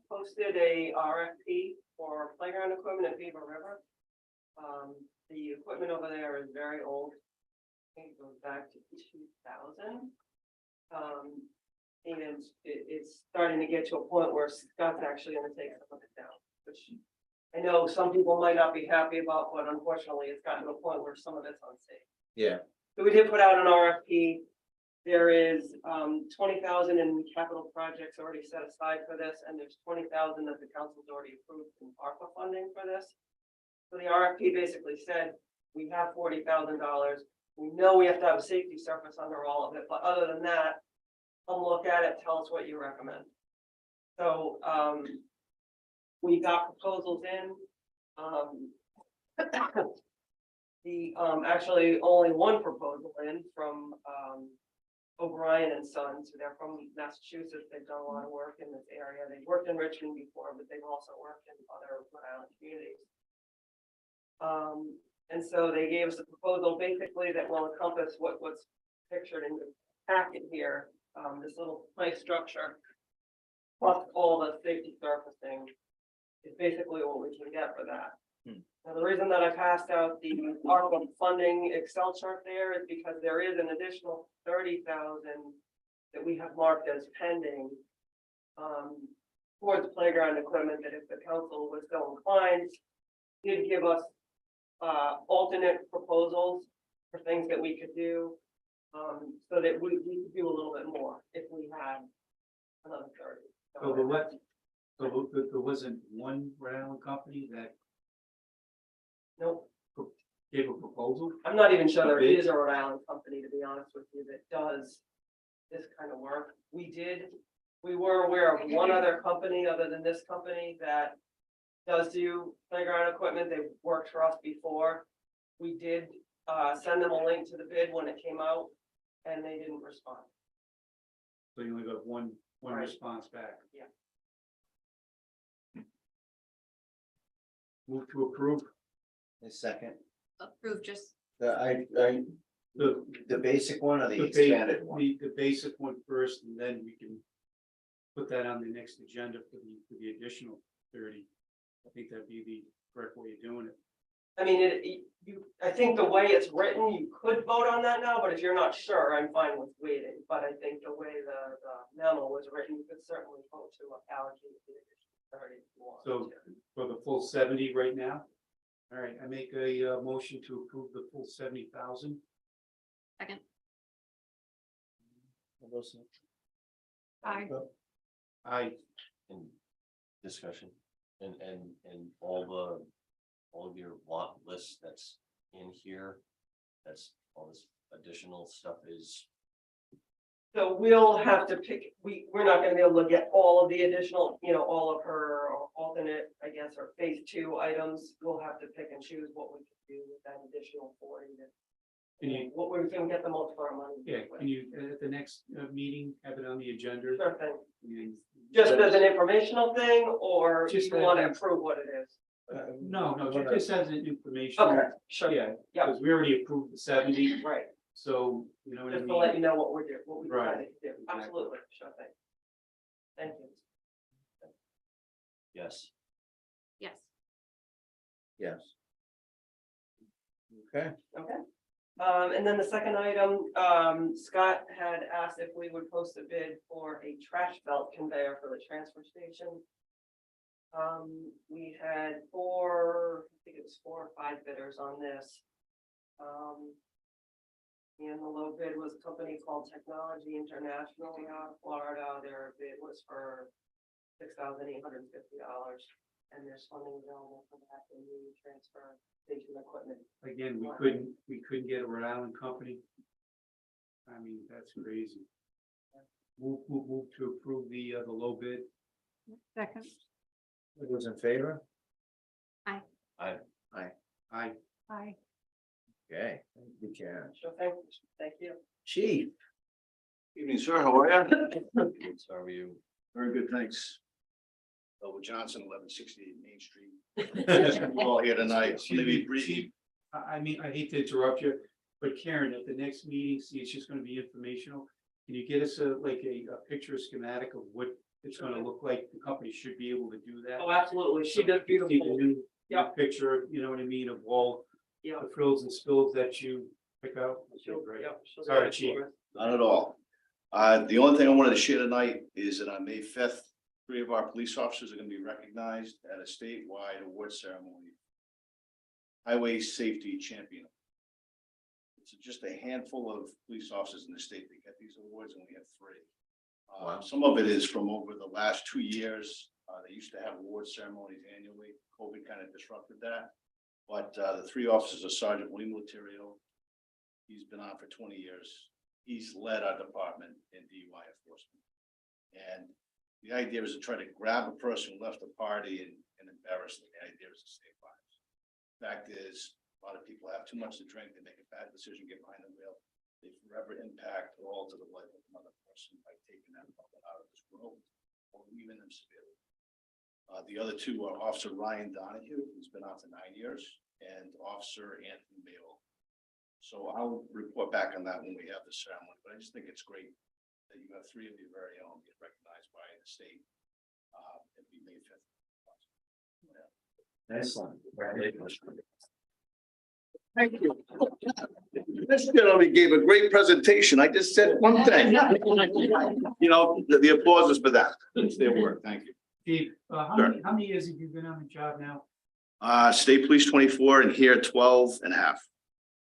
S9: posted a RFP for playground equipment at Beaver River. The equipment over there is very old. I think it goes back to 2000. And it's starting to get to a point where Scott's actually gonna take some of it down, which I know some people might not be happy about, but unfortunately, it's gotten to a point where some of it's unsafe.
S2: Yeah,
S9: So we did put out an RFP. There is 20,000 in capital projects already set aside for this, and there's 20,000 that the council's already approved in ARPA funding for this. So the RFP basically said, we have $40,000. We know we have to have a safety surface under all of it, but other than that, come look at it, tell us what you recommend. So we got proposals in. Actually only one proposal in from O'Brien and Sons. So they're from Massachusetts. They've done a lot of work in this area. They've worked in Richmond before, but they've also worked in other Rhode Island communities. And so they gave us a proposal basically that will encompass what's pictured in the packet here. This little play structure, plus all the safety surfacing, is basically what we can get for that. Now, the reason that I passed out the ARPA funding Excel chart there is because there is an additional 30,000 that we have marked as pending towards playground equipment, that if the council was so inclined, did give us alternate proposals for things that we could do, so that we could do a little bit more if we had another 30.
S8: so the what? So there wasn't one Rhode Island company that
S9: Nope.
S8: gave a proposal?
S9: I'm not even sure there
S8: Okay.
S9: is a Rhode Island company, to be honest with you, that does this kind of work. We were aware of one other company other than this company that does do playground equipment. They've worked for us before. We did send them a link to the bid when it came out, and they didn't respond.
S8: So you only got one
S9: Right.
S8: response back.
S9: Yeah.
S8: Move to approve
S2: a second.
S3: Approve just,
S2: The basic one or the
S8: the
S2: expanded one?
S8: the basic one first, and then we can put that on the next agenda for the additional 30. I think that'd be the correct way of doing it.
S9: I mean, I think the way it's written, you could vote on that now, but if you're not sure, I'm fine with waiting. But I think the way the memo was written, you could certainly vote to allocate the additional 30 if you want
S8: So
S9: to.
S8: for the full 70 right now? All right, I make a motion to approve the full 70,000.
S3: second,
S2: All those in-
S14: Aye.
S8: I,
S10: In discussion and all of your want list that's in here, that's all this additional stuff is.
S9: So we'll have to pick, we're not gonna be able to get all of the additional, all of her alternate, I guess, or phase 2 items. We'll have to pick and choose what we can do with that additional 40 that
S8: Can you,
S9: what we're gonna get the most for our money.
S8: yeah, can you, at the next meeting, have it on the agenda?
S9: Sure thing.
S8: And,
S9: Just as an informational thing, or
S8: Just
S9: you wanna
S8: as-
S9: approve what it is?
S8: No, just as an information.
S9: Okay, sure,
S8: Yeah,
S9: Yeah.
S8: because we already approved the 70,
S9: right,
S8: so, you know what I
S9: just to let you
S8: mean?
S9: know what we're doing, what we
S8: Right.
S9: decided to do, absolutely, sure thing. Thank you.
S10: Yes.
S3: Yes.
S2: Yes. Okay.
S9: Okay. And then the second item, Scott had asked if we would post a bid for a trash belt conveyor for the transfer station. We had I think it was 4 or 5 bidders on this. And the low bid was a company called Technology International out of Florida. Their bid was for $6,850. And there's funding available for that in the transfer station equipment.
S8: Again, we couldn't get a Rhode Island company. I mean, that's crazy. Move to approve the low bid.
S14: Second,
S2: All those in favor?
S10: I,
S8: Aye.
S14: aye.
S2: Okay, thank you, Karen.
S9: Sure thing. Thank you.
S2: Chief,
S7: Evening, sir. How are you?
S10: so are you?
S7: Very good, thanks. Elwood Johnson, 1168 Main Street. We're all here tonight. It's gonna be brief.
S8: Chief, I mean, I hate to interrupt you, but Karen, at the next meeting, see, it's just gonna be informational. Can you get us a picture schematic of what it's gonna look like? The company should be able to do that.
S9: Oh, absolutely. She does
S8: See the
S9: beautiful.
S8: new
S9: Yeah.
S8: picture, you know what I mean, of all
S9: Yeah.
S8: the frills and spills that you pick out. Okay, great.
S9: Yeah, she'll do
S8: Sorry,
S9: that
S8: Chief.
S9: for us.
S7: Not at all. The only thing I wanted to share tonight is that on May 5th, 3 of our police officers are gonna be recognized at a statewide award ceremony. Highway Safety Champion. It's just a handful of police officers in the state that get these awards, and we have 3.
S2: Wow.
S7: Some of it is from over the last 2 years. They used to have award ceremonies annually. COVID kind of disrupted that. But the 3 officers are Sergeant William Laterio. He's been on for 20 years. He's led our department in DUI enforcement. And the idea is to try to grab a person who left the party and embarrass them. The idea is to save lives. Fact is, a lot of people have too much to drink. They make a bad decision, get behind the wheel. They forever impact or alter the life of another person by taking that person out of this world or leaving them severely. The other 2 are Officer Ryan Donahue, who's been on for 9 years, and Officer Anthony Mayo. So I'll report back on that when we have the ceremony, but I just think it's great that you have 3 of your very own get recognized by the state. It'd be May 5th.
S2: excellent. Congratulations.
S7: Thank you. This gentleman gave a great presentation. I just said one thing. You know, the applause is for that. It's their work. Thank you.
S8: Chief,
S7: Sure.
S8: how many years have you been on the job now?
S7: State Police 24 and here 12 and a half.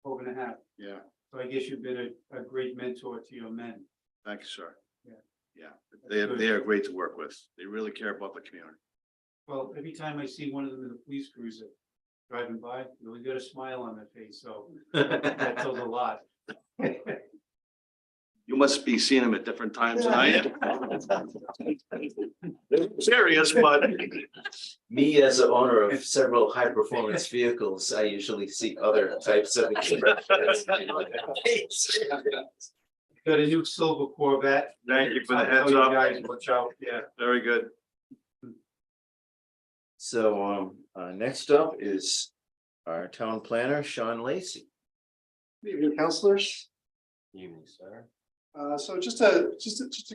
S8: 12.5.
S7: Yeah,
S8: So I guess you've been a great mentor to your men.
S7: thank you, sir.
S8: Yeah.
S7: Yeah, they are great to work with. They really care about the community.
S8: Well, every time I see one of them in a police cruiser driving by, you always got a smile on their face, so that tells a lot.
S7: You must be seeing them at different times than I am. Serious, but
S2: Me, as the owner of several high-performance vehicles, I usually see other types of.
S8: Got a new silver Corvette.
S7: thank you for the
S8: I'll
S7: heads
S8: tell you
S7: up.
S8: guys, watch out, yeah.
S7: Very good.
S2: So, next up is our town planner, Sean Lacy.
S13: Good evening, councilors.
S10: Evening, sir.
S13: So just a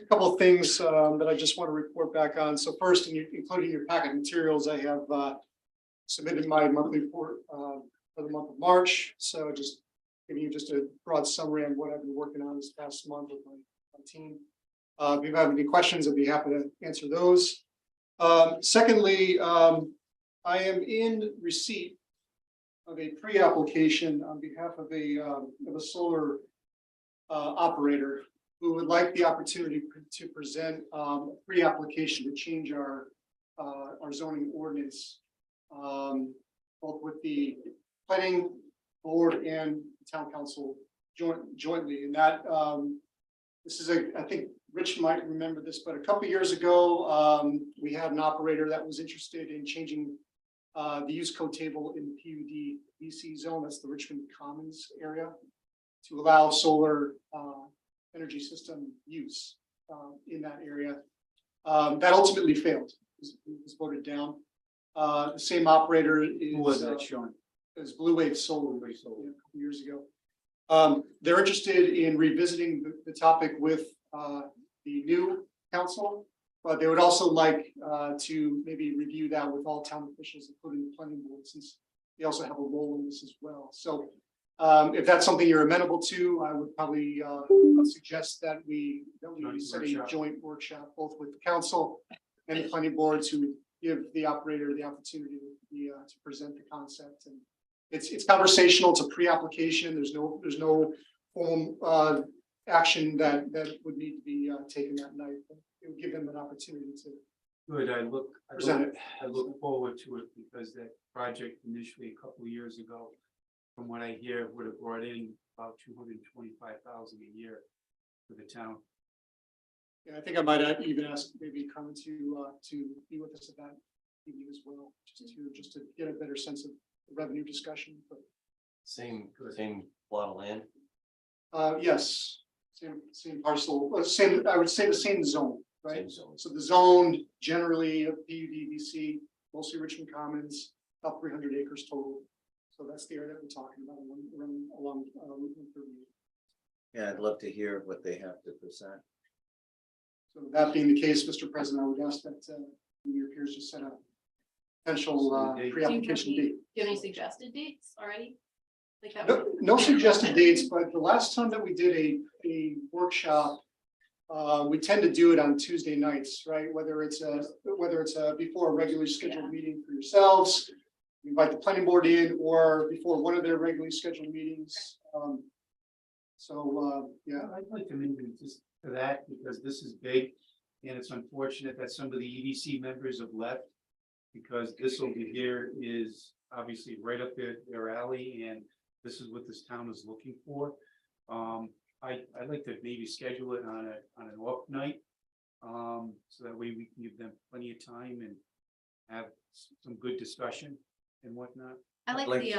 S13: couple of things that I just want to report back on. So first, including your packet materials, I have submitted my monthly report for the month of March. So just giving you just a broad summary on what I've been working on this past month with my team. If you have any questions, I'd be happy to answer those. Secondly, I am in receipt of a pre-application on behalf of a solar operator who would like the opportunity to present a pre-application to change our zoning ordinance, both with the planning board and town council jointly. And that this is I think Rich might remember this, but a couple of years ago, we had an operator that was interested in changing the use code table in the PUD BC zone. That's the Richmond Commons area. to allow solar energy system use in that area. That ultimately failed. It was voted down. The same operator is.
S8: Who was that, Sean?
S13: It was Blue Wave Solar,
S8: Blue Wave Solar.
S13: a couple years ago. They're interested in revisiting the topic with the new council, but they would also like to maybe review that with all town officials, including the planning board, since they also have a role in this as well. So if that's something you're amenable to, I would probably suggest that we set a joint workshop, both with the council and the planning board, to give the operator the opportunity to present the concept. And it's conversational, it's a pre-application, there's no formal action that would need to be taken that night. But it would give them an opportunity to.
S8: Good,
S13: Present it.
S8: I look forward to it because that project initially a couple of years ago, from what I hear, would have brought in about $225,000 a year for the town.
S13: Yeah, I think I might even ask maybe Carmen to be with us at that evening as well, just to get a better sense of the revenue discussion. But
S10: Same plot of land.
S13: yes, same parcel, same, I would say the same zone, right?
S10: Same zone.
S13: So the zone generally of PUDVC, mostly Richmond Commons, about 300 acres total. So that's the area that we're talking about along Route 138.
S2: Yeah, I'd love to hear what they have to present.
S13: So that being the case, Mr. President, I would ask that your peers just set a potential pre-application date.
S3: Do you have any suggested dates already? Like that?
S13: No suggested dates, but the last time that we did a workshop, we tend to do it on Tuesday nights, right? Whether it's before a regularly scheduled meeting for yourselves, you invite the planning board in, or before one of their regularly scheduled meetings. Yeah.
S8: I'd like to maybe just to that because this is big and it's unfortunate that some of the EDC members have left because this over here is obviously right up their alley and this is what this town is looking for. I'd like to maybe schedule it on an off night. So that way we can give them plenty of time and have some good discussion and whatnot.
S3: I like
S2: Like-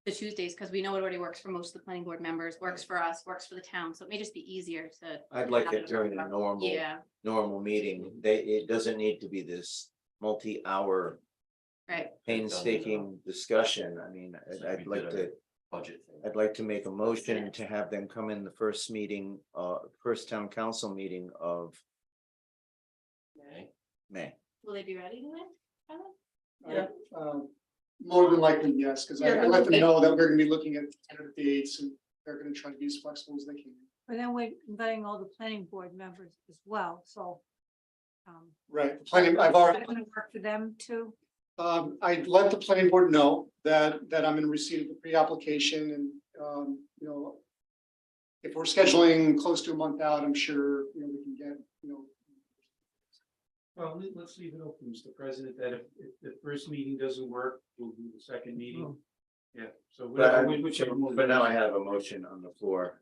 S3: the Tuesdays because we know it already works for most of the planning board members, works for us, works for the town. So it may just be easier to.
S2: I'd like it during a
S3: Yeah,
S2: normal meeting. It doesn't need to be this multi-hour
S3: right.
S2: painstaking discussion. I mean, I'd like to.
S10: Budget thing.
S2: I'd like to make a motion to have them come in the first meeting, first town council meeting of
S10: Okay.
S2: May.
S3: Will they be ready to it?
S13: Yeah. More than likely, yes, because I let them know that we're gonna be looking at tentative dates and they're gonna try to be as flexible as they can.
S14: But then we're inviting all the planning board members as well, so.
S13: Right, the planning, I've already,
S14: Is that gonna work for them too?
S13: I let the planning board know that I'm in receipt of the pre-application and, you know, if we're scheduling close to a month out, I'm sure, you know, we can get, you know.
S8: Well, let's leave it open, Mr. President, that if the first meeting doesn't work, we'll do the second meeting. Yeah, so whichever.
S2: But now I have a motion on the floor.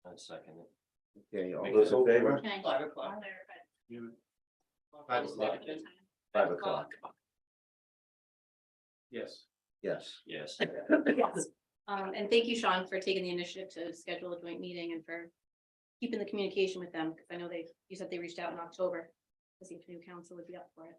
S10: I'd second it.
S2: Okay, all
S8: Make
S2: those
S8: it
S2: in favor?
S3: Okay.
S12: 5 o'clock.
S8: Yeah.
S2: 5 o'clock. 5 o'clock.
S8: Yes.
S2: Yes.
S10: Yes.
S3: Yes. And thank you, Sean, for taking the initiative to schedule a joint meeting and for keeping the communication with them, because I know you said they reached out in October. I think the new council would be up for it.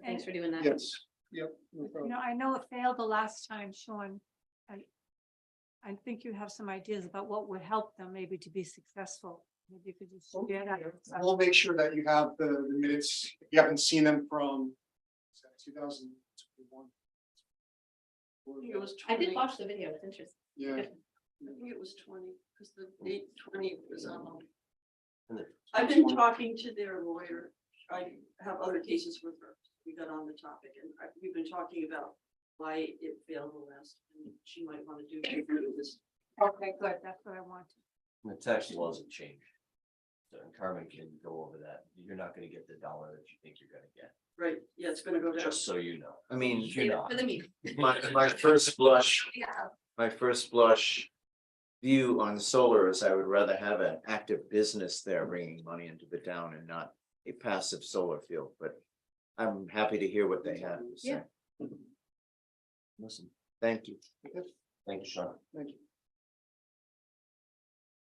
S3: Thanks for doing that.
S13: Yes, yep. No
S14: You
S13: problem.
S14: know, I know it failed the last time, Sean. I think you have some ideas about what would help them maybe to be successful. Maybe you could just share that. with us.
S13: We'll make sure that you have the minutes, if you haven't seen them from 2021.
S5: I think it was
S3: I
S5: 20.
S3: did watch the video. It's interesting.
S13: Yeah.
S5: I think it was 20, because the date 20 was on.
S10: And the-
S5: I've been talking to their lawyer. I have other cases with her. We got on the topic and we've been talking about why it failed the last, and she might want to do this.
S14: Okay, good. That's what I wanted.
S10: And the tax laws have changed. So and Carmen can go over that. You're not gonna get the dollar that you think you're gonna get,
S5: Right, yeah, it's gonna go down.
S10: just so you know.
S2: I mean,
S10: You're
S3: Save it
S10: not.
S3: for the meeting.
S2: my first blush,
S3: Yeah.
S2: my first blush view on solar is I would rather have an active business there bringing money into the town and not a passive solar field, but I'm happy to hear what they have to say.
S3: Yeah.
S2: Listen, thank you.
S10: Thank you, Sean.
S13: Thank you.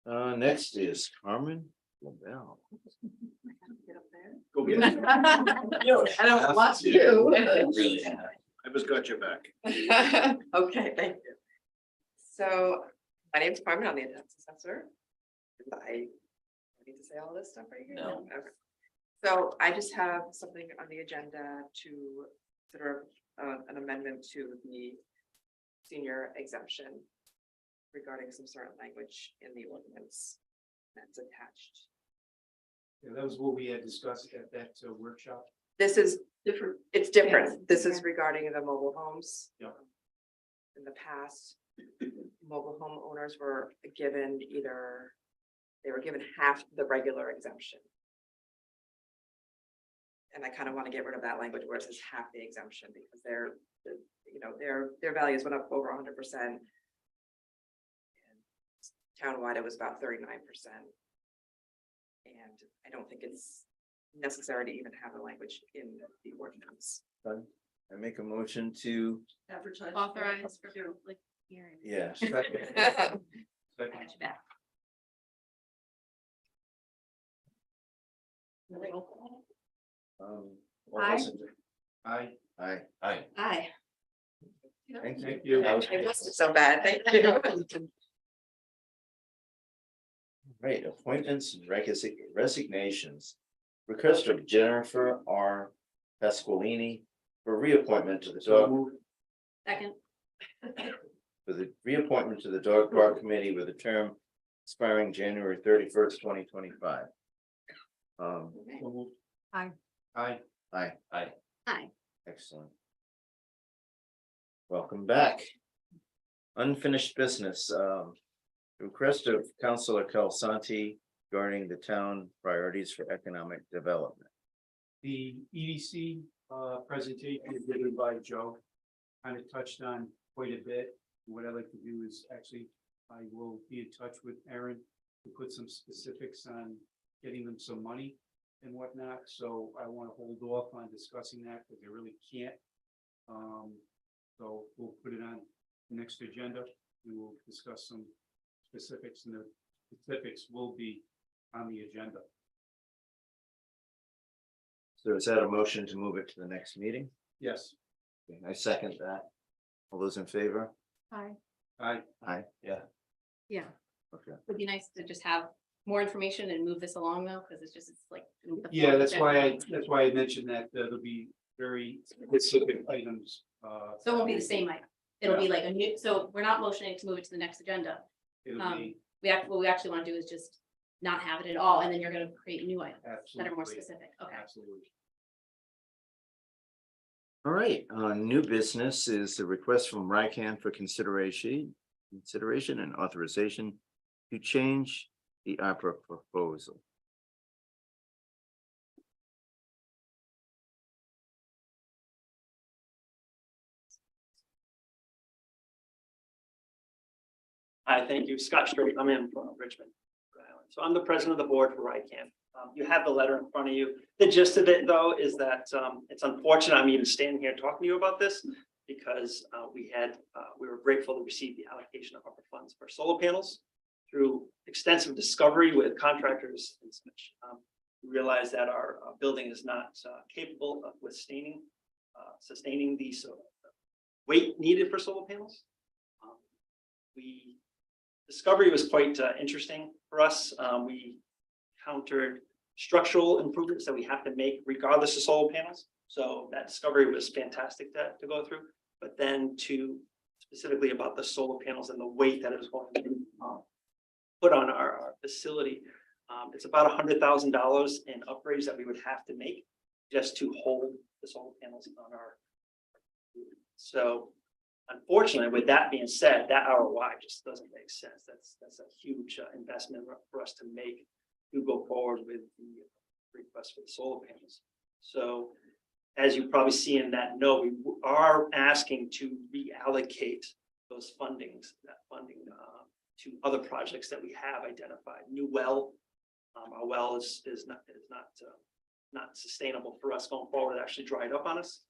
S2: Next is Carmen LaBelle.
S12: Go get it.
S15: I don't want to.
S2: Really have.
S7: I just got your back.
S15: Okay, thank you. So my name's Carmen, I'm the tax assessor. I need to say all this stuff right here?
S10: No.
S15: Okay. So I just have something on the agenda to consider an amendment to the senior exemption regarding some certain language in the ordinance that's attached.
S8: Yeah, that was what we had discussed at that workshop.
S15: This is
S5: Different.
S15: It's different. This is regarding the mobile homes.
S8: Yep.
S15: In the past, mobile home owners were given they were given half the regular exemption. And I kind of want to get rid of that language where it says half the exemption because their values went up over 100%. Townwide, it was about 39%. And I don't think it's necessary to even have the language in the ordinance.
S2: Done. I make a motion to,
S5: Advertise.
S3: Authorize for public hearing.
S2: yeah.
S8: Second.
S3: Got you back.
S2: All those in-
S8: Aye.
S2: Aye.
S10: Aye.
S3: Aye.
S2: Thank you.
S8: Thank you.
S2: That was-
S15: It wasn't so bad, thank you.
S2: Right, appointments and resignations. Request of Jennifer R. Pasqualini for reappointment to the
S8: So
S2: dog,
S8: moved.
S3: Second.
S2: for the reappointment to the Dog Park Committee with a term expiring January 31st, 2025.
S8: So moved.
S14: Aye.
S8: Aye.
S2: Aye,
S10: Aye.
S3: Aye.
S2: excellent. Welcome back. Unfinished business, request of Councilor Calsanti regarding the town priorities for economic development.
S8: The EDC presentation given by Joe kind of touched on quite a bit. What I'd like to do is actually, I will be in touch with Aaron to put some specifics on getting them some money and whatnot. So I want to hold off on discussing that because I really can't. So we'll put it on the next agenda. We will discuss some specifics, and the specifics will be on the agenda.
S2: So is that a motion to move it to the next meeting?
S8: Yes.
S2: Okay, I second that. All those in favor?
S14: Aye.
S8: Aye.
S2: Aye.
S10: Yeah.
S3: Yeah,
S2: Okay.
S3: would be nice to just have more information and move this along though, because it's like. the
S8: Yeah,
S3: fourth
S8: that's why
S3: agenda.
S8: I mentioned that there'll be very specific items.
S3: So it won't be the same item. It'll be like a new, so we're not motioning to move it to the next agenda.
S8: It'll be
S3: What we actually want to do is just not have it at all, and then you're gonna create new items that
S8: absolutely.
S3: are more specific. Okay.
S8: Absolutely.
S2: All right, new business is the request from RICAN for consideration and authorization to change the opera proposal.
S9: Hi, thank you. Scott Straight. I'm in from Richmond, Rhode Island. So I'm the president of the board for RICAN. You have the letter in front of you. The gist of it, though, is that it's unfortunate I'm even standing here talking to you about this because we were grateful to receive the allocation of ARPA funds for solar panels through extensive discovery with contractors and such. We realized that our building is not capable of sustaining the weight needed for solar panels. Discovery was quite interesting for us. We countered structural improvements that we have to make regardless of solar panels. So that discovery was fantastic to go through, but then to specifically about the solar panels and the weight that it was going to put on our facility. It's about $100,000 in upgrades that we would have to make just to hold the solar panels on our. So unfortunately, with that being said, that ROI just doesn't make sense. That's a huge investment for us to make to go forward with the request for the solar panels. So as you probably see in that note, we are asking to reallocate those funding to other projects that we have identified. New well, our well is not sustainable for us going forward. It actually dried up on us.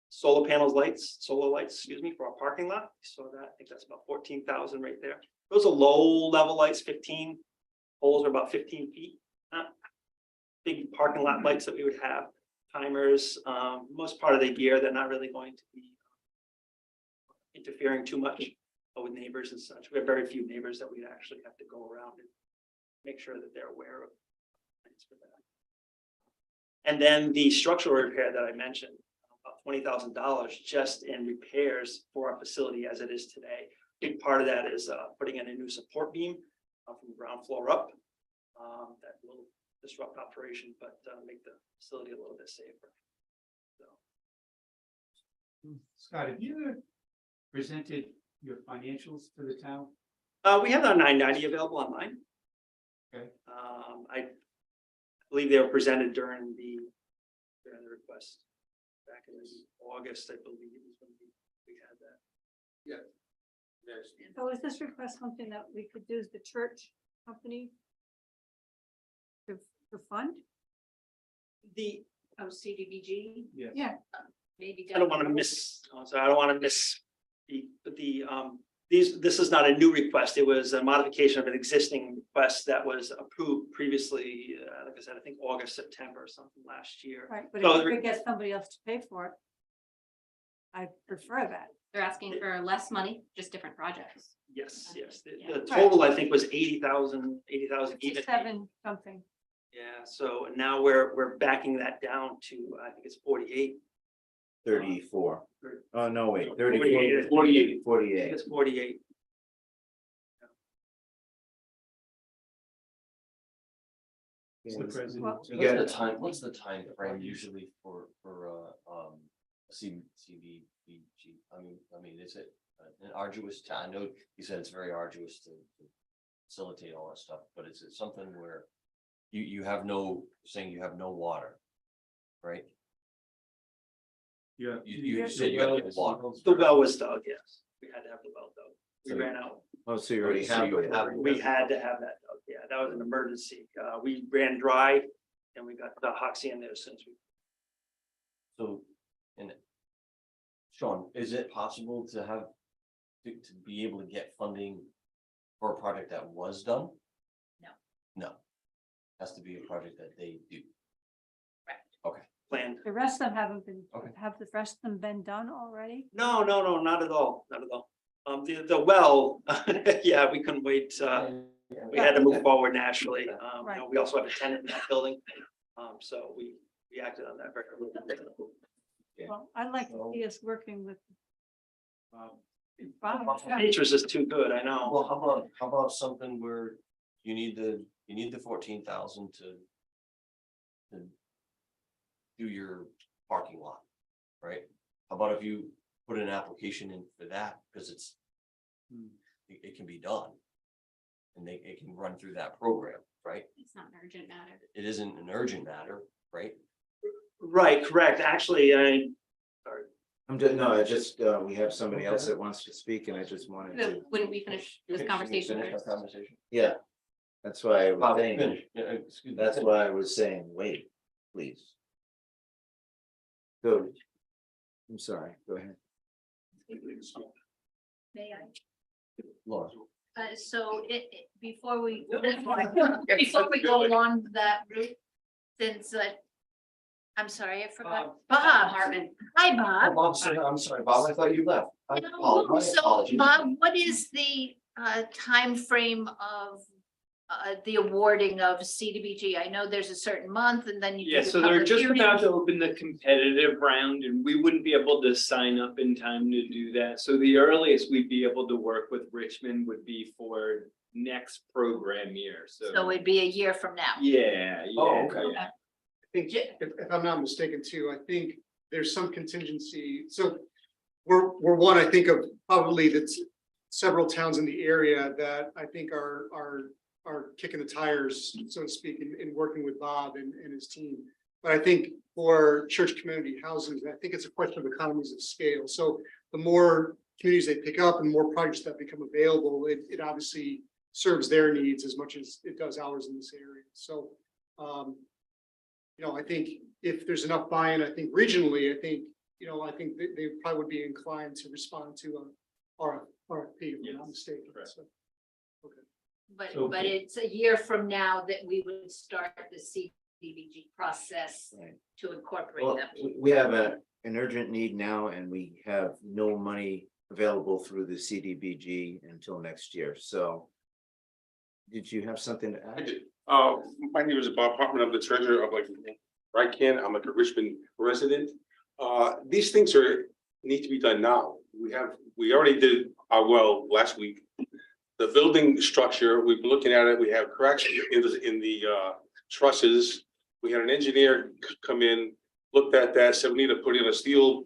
S9: Solar lights, for our parking lot. So that, I think that's about 14,000 right there. Those are low level lights, 15 poles are about 15 feet. Not big parking lot lights that we would have, timers, most part of the year, they're not really going to be interfering too much with neighbors and such. We have very few neighbors that we'd actually have to go around and make sure that they're aware of things for that. And then the structural repair that I mentioned, about $20,000 just in repairs for our facility as it is today. Big part of that is putting in a new support beam from the ground floor up. That will disrupt operation, but make the facility a little bit safer. So.
S8: Scott, have you ever presented your financials to the town?
S9: We have our 990 available online.
S8: Okay.
S9: I believe they were presented during the request back in August, I believe is when we had that.
S6: Yeah.
S14: So is this request something that we could use the church company to fund?
S9: The,
S3: Oh, CDBG,
S8: Yes.
S14: Yeah.
S3: maybe.
S9: I don't want to I don't want to miss this is not a new request. It was a modification of an existing request that was approved previously, like I said, I think August, September or something last year.
S14: Right, but
S9: So
S14: if
S9: the-
S14: we could get somebody else to pay for it, I prefer that.
S3: They're asking for less money, just different projects.
S9: Yes, yes.
S3: Yeah.
S9: The total, I think, was 80,000 even.
S14: 7 something.
S9: Yeah, so now we're backing that down to, I think it's 48.
S2: 34. Oh, no, wait,
S9: 48.
S2: 48.
S9: I think
S2: 48.
S9: it's 48.
S8: Mr. President.
S14: Well-
S10: What's the time frame usually for CDBG? I mean, is it an arduous time? I know you said it's very arduous to facilitate all that stuff, but is it something where you have saying you have no water, right?
S8: Yeah.
S10: You said you have no water.
S9: The well was dug, yes. We had to have the well dug. We
S2: So-
S9: ran out.
S2: Oh, so you already
S10: So
S2: have.
S10: you
S2: it.
S10: have-
S9: We had to have that dug. Yeah, that was an emergency. We ran dry and we got the Hoxie in there since we.
S10: So, and Sean, is it possible to to be able to get funding for a project that was done?
S3: No.
S10: No. Has to be a project that they do.
S9: Planned.
S14: The rest of them haven't been,
S10: Okay.
S14: have the rest of them been done already?
S9: No, not at all, not at all. The well, yeah, we couldn't wait. We had to move forward naturally. You know, we also have a tenant in that building. So we acted on that very quickly.
S10: Yeah.
S14: Well, I'd like to see us working with.
S9: Nature's just too good, I know.
S10: Well, how about something where you need the 14,000 to do your parking lot, right? How about if you put an application in for that, because it can be done. And it can run through that program, right?
S3: It's not an urgent matter.
S10: It isn't an urgent matter, right?
S9: Right, correct. Actually,
S2: I just, we have somebody else that wants to speak and I just wanted to,
S3: Wouldn't we finish this conversation
S10: Finish our
S3: first?
S10: conversation.
S2: yeah. That's why I was
S10: Bob,
S2: saying,
S10: finish. Yeah, excuse me.
S2: that's why I was saying, wait, please. Go. I'm sorry, go ahead.
S3: May I?
S10: Laura.
S16: So before we go along that route, since I'm sorry, I forgot. Bob Hartman. Hi, Bob.
S10: I'm sorry, Bob, I thought you left. I apologize.
S16: So Bob, what is the time frame of the awarding of CDBG? I know there's a certain month and then you.
S12: Yeah,
S16: do the
S12: so they're
S16: public
S12: just
S16: hearing.
S12: about to open the competitive round and we wouldn't be able to sign up in time to do that. So the earliest we'd be able to work with Richmond would be for next program year,
S16: So it'd be a year from now.
S12: Yeah, yeah.
S10: Oh, okay.
S12: yeah.
S13: I think, if I'm not mistaken too, I think there's some contingency, so we're one, I think of probably that's several towns in the area that I think are kicking the tires, so to speak, in working with Bob and his team. But I think for church community housing, I think it's a question of economies of scale. So the more communities they pick up and more projects that become available, it obviously serves their needs as much as it does ours in this area. So, I think if there's enough buy-in, I think regionally, I think they probably would be inclined to respond to a RFP, if I'm not mistaken.
S12: Correct.
S13: So,
S8: So-
S16: But it's a year from now that we would start the CDBG process
S2: Right.
S16: to incorporate
S2: Well,
S16: them.
S2: we have an urgent need now and we have no money available through the CDBG until next year, so. Did you have something to
S17: I
S2: add?
S17: did. My name is Bob Hartman. I'm the treasurer of Rycan. I'm a Richmond resident. These things need to be done now. We already did our well last week. The building structure, we've been looking at it. We have cracks in the trusses. We had an engineer come in, looked at that, said we need to put in a steel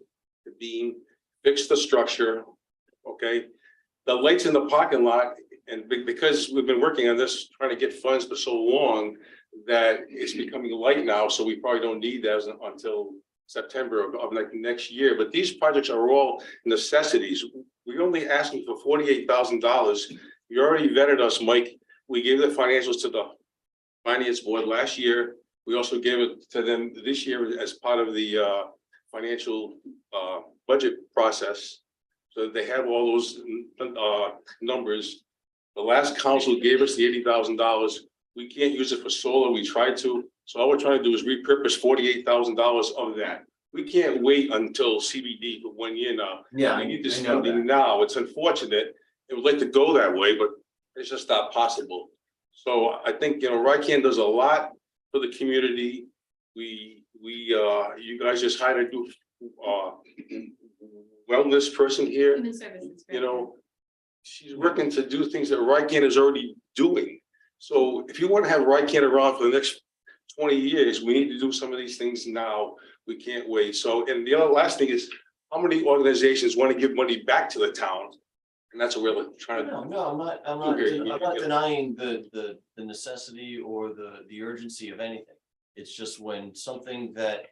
S17: beam, fix the structure. Okay, the lights in the parking lot, and because we've been working on this, trying to get funds for so long, that it's becoming light now, so we probably don't need that until September of next year. But these projects are all necessities. We're only asking for $48,000. You already vetted us, Mike. We gave the financials to the finance board last year. We also gave it to them this year as part of the financial budget process. So they have all those numbers. The last council gave us the $80,000. We can't use it for solar. We tried to. So all we're trying to do is repurpose $48,000 of that. We can't wait until CBD for 1 year now.
S2: Yeah,
S17: We need this
S2: I know
S17: funding
S2: that.
S17: now. It's unfortunate. It would like to go that way, but it's just not possible. So I think, Rycan does a lot for the community. You guys just hired a new wellness person here.
S3: Human services.
S17: She's working to do things that Rycan is already doing. So if you want to have Rycan around for the next 20 years, we need to do some of these things now. We can't wait. So, and the other last thing is, how many organizations want to give money back to the town? And that's what we're trying to.
S10: No, I'm not denying the necessity or the urgency of anything. It's just when something that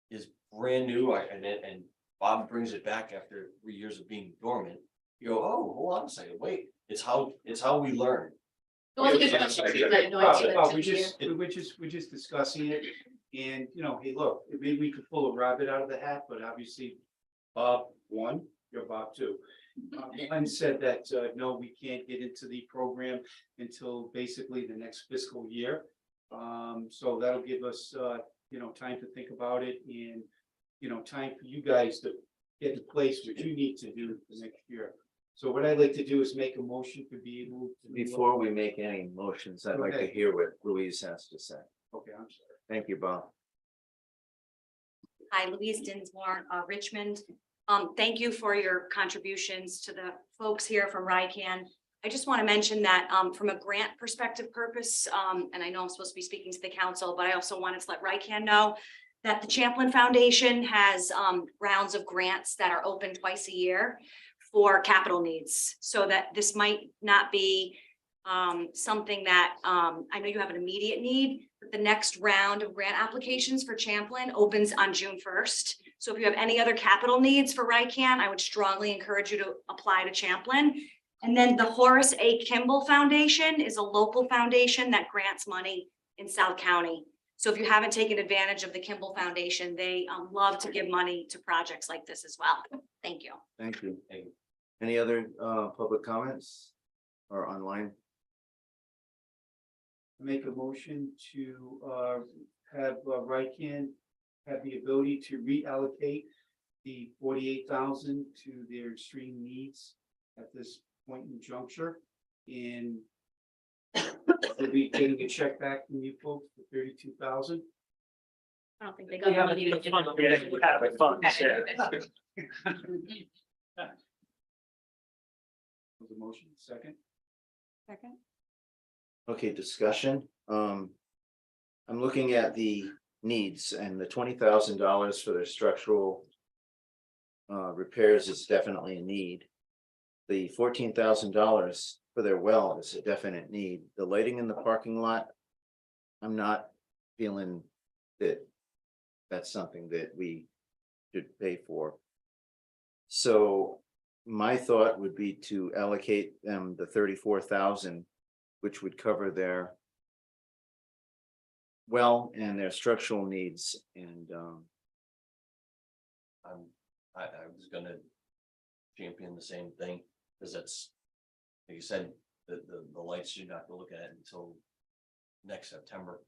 S10: is brand new, and Bob brings it back after 3 years of being dormant, you go, oh, hold on a second, wait, it's how we learn.
S3: It was a good question, because I had no idea that
S8: We're
S3: took a year.
S8: just discussing it, and, hey, look, maybe we could pull a rabbit out of the hat, but obviously, Bob, one, you're Bob two. One said that, no, we can't get into the program until basically the next fiscal year. So that'll give us, time to think about it, and, time for you guys to get in place what you need to do for next year. So what I'd like to do is make a motion to be able to.
S2: Before we make any motions, I'd like to
S8: Okay.
S2: hear what Louise has to say.
S8: Okay, I'm sorry.
S2: Thank you, Bob.
S18: Hi, Louise Dinsmore, Richmond. Thank you for your contributions to the folks here from RICAN. I just want to mention that from a grant perspective purpose, and I know I'm supposed to be speaking to the council, but I also wanted to let RICAN know that the Champlin Foundation has rounds of grants that are open twice a year for capital needs. So that this might not be something that I know you have an immediate need, but the next round of grant applications for Champlin opens on June 1st. So if you have any other capital needs for RICAN, I would strongly encourage you to apply to Champlin. And then the Horace A. Kimball Foundation is a local foundation that grants money in South County. So if you haven't taken advantage of the Kimball Foundation, they love to give money to projects like this as well. Thank you.
S2: Thank you. Any other public comments or online?
S8: Make a motion to have RICAN have the ability to reallocate the 48,000 to their extreme needs at this point in juncture. And we'll be getting a check back from you folks for 32,000.
S3: I don't think they got the money to
S8: Was a motion, second?
S14: Second,
S2: Okay, discussion. I'm looking at the needs, and the $20,000 for their structural repairs is definitely a need. The $14,000 for their well is a definite need. The lighting in the parking lot, I'm not feeling that that's something that we should pay for. So my thought would be to allocate them the 34,000, which would cover their well and their structural needs. And
S10: I was gonna champion the same thing, because that's, like you said, the lights, you're not gonna look at it until next September.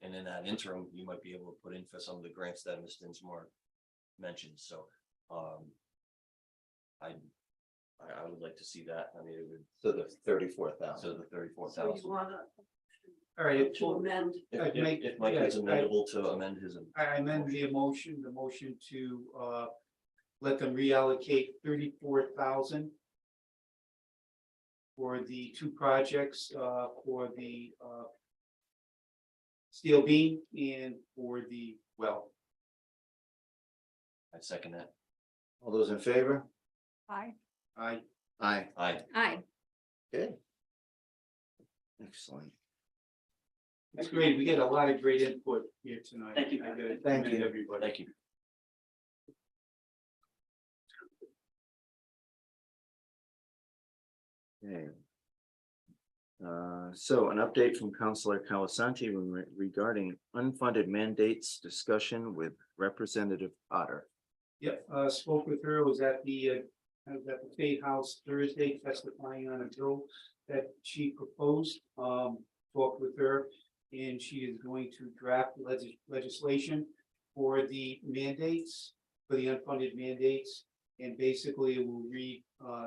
S10: And in that interim, you might be able to put in for some of the grants that Ms. Dinsmore mentioned, so, I would like to see that, I mean, it would,
S2: So the 34,000.
S10: so the 34,000.
S5: So you wanna
S8: All right,
S5: to amend,
S10: If Mike is amenable to amend his.
S8: I amend the motion to let them reallocate 34,000 for the two projects, for the steel beam and for the well.
S10: I second that.
S2: All those in favor?
S14: Aye.
S8: Aye.
S2: Aye.
S10: Aye.
S3: Aye.
S2: Good. Excellent.
S8: That's great. We get a lot of great input here tonight.
S9: Thank you.
S8: I gotta
S2: Thank
S8: commend
S2: you.
S8: Everybody.
S10: Thank you.
S2: Okay. So an update from Councilor Calasanti regarding unfunded mandates discussion with Representative Potter.
S8: Yep, spoke with her, was at the State House Thursday testifying on a bill that she proposed. Talked with her, and she is going to draft legislation for the mandates, for the unfunded mandates. And basically it will read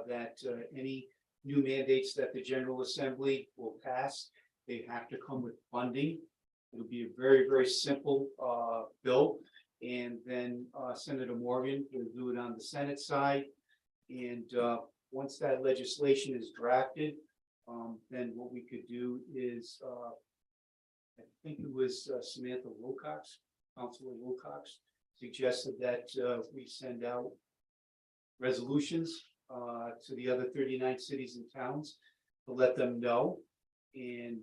S8: that any new mandates that the General Assembly will pass, they have to come with funding. It'll be a very, very simple bill. And then Senator Morgan will do it on the Senate side. And once that legislation is drafted, then what we could do is, I think it was Samantha Wilcox, Councilor Wilcox, suggested that we send out resolutions to the other 39 cities and towns to let them know. And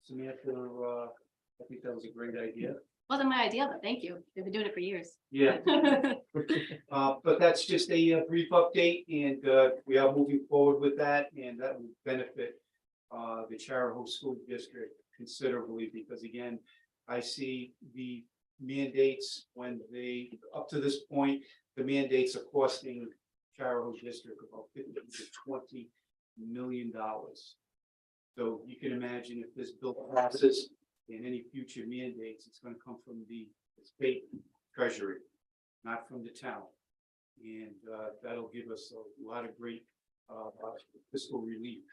S8: Samantha, I think that was a great idea.
S3: Wasn't my idea, but thank you. They've been doing it for years.
S8: Yeah. But that's just a brief update, and we are moving forward with that, and that will benefit the Charahoe School District considerably, because again, I see the mandates when they, up to this point, the mandates are costing Charahoe District about $15 to $20 million. So you can imagine if this bill passes and any future mandates, it's gonna come from the state treasury, not from the town. And that'll give us a lot of great fiscal relief.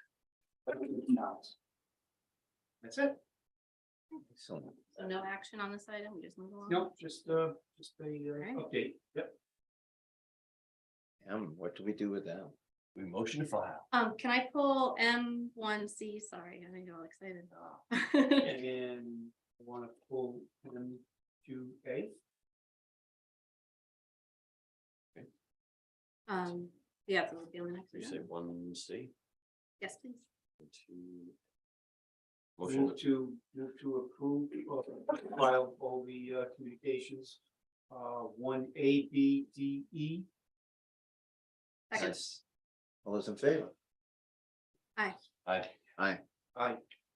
S8: That's it.
S2: Excellent.
S3: So no action on this item, we just move along?
S8: No, just a
S3: right.
S8: update. Yep.
S2: What do we do with that?
S10: We motion to file.
S3: Can I pull M1C? Sorry, I get all excited.
S8: And I want to pull M2A.
S3: Yeah, so we'll be on the next
S10: You say
S3: one.
S10: 1C,
S3: Yes, please.
S10: 2. Motion
S8: Move to approve or file all the communications. 1A, B, D, E.
S3: Second.
S2: Nice. All those in favor?
S10: Aye.
S2: Aye.
S8: Aye.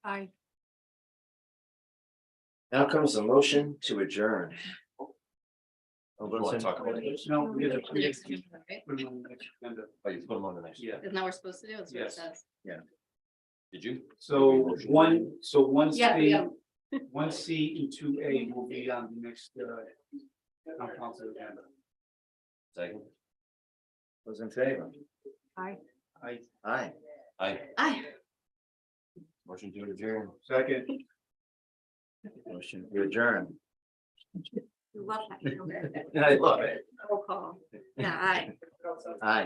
S14: Aye.
S2: Now comes the motion to adjourn. All
S10: You
S2: those
S10: wanna
S2: in-
S10: talk about it?
S8: No, we gotta
S3: The next agenda, right?
S8: put them on the next agenda.
S10: Oh, you put them on the next.
S8: Yeah.
S3: Isn't that what we're supposed to do? That's what it
S8: Yes.
S3: says.
S10: Did you?
S8: So one
S3: Yeah,
S8: C,
S3: yeah.
S8: 1C and 2A will be on the next town council agenda.
S10: Second.
S2: Those in favor?
S14: Aye.
S8: Aye.
S2: Aye.
S10: Aye.
S3: Aye.
S10: Motion to adjourn.
S8: Second.
S2: Motion to adjourn.
S3: We love that.
S2: I love it.
S3: Roll call. Yeah, aye.
S2: Aye.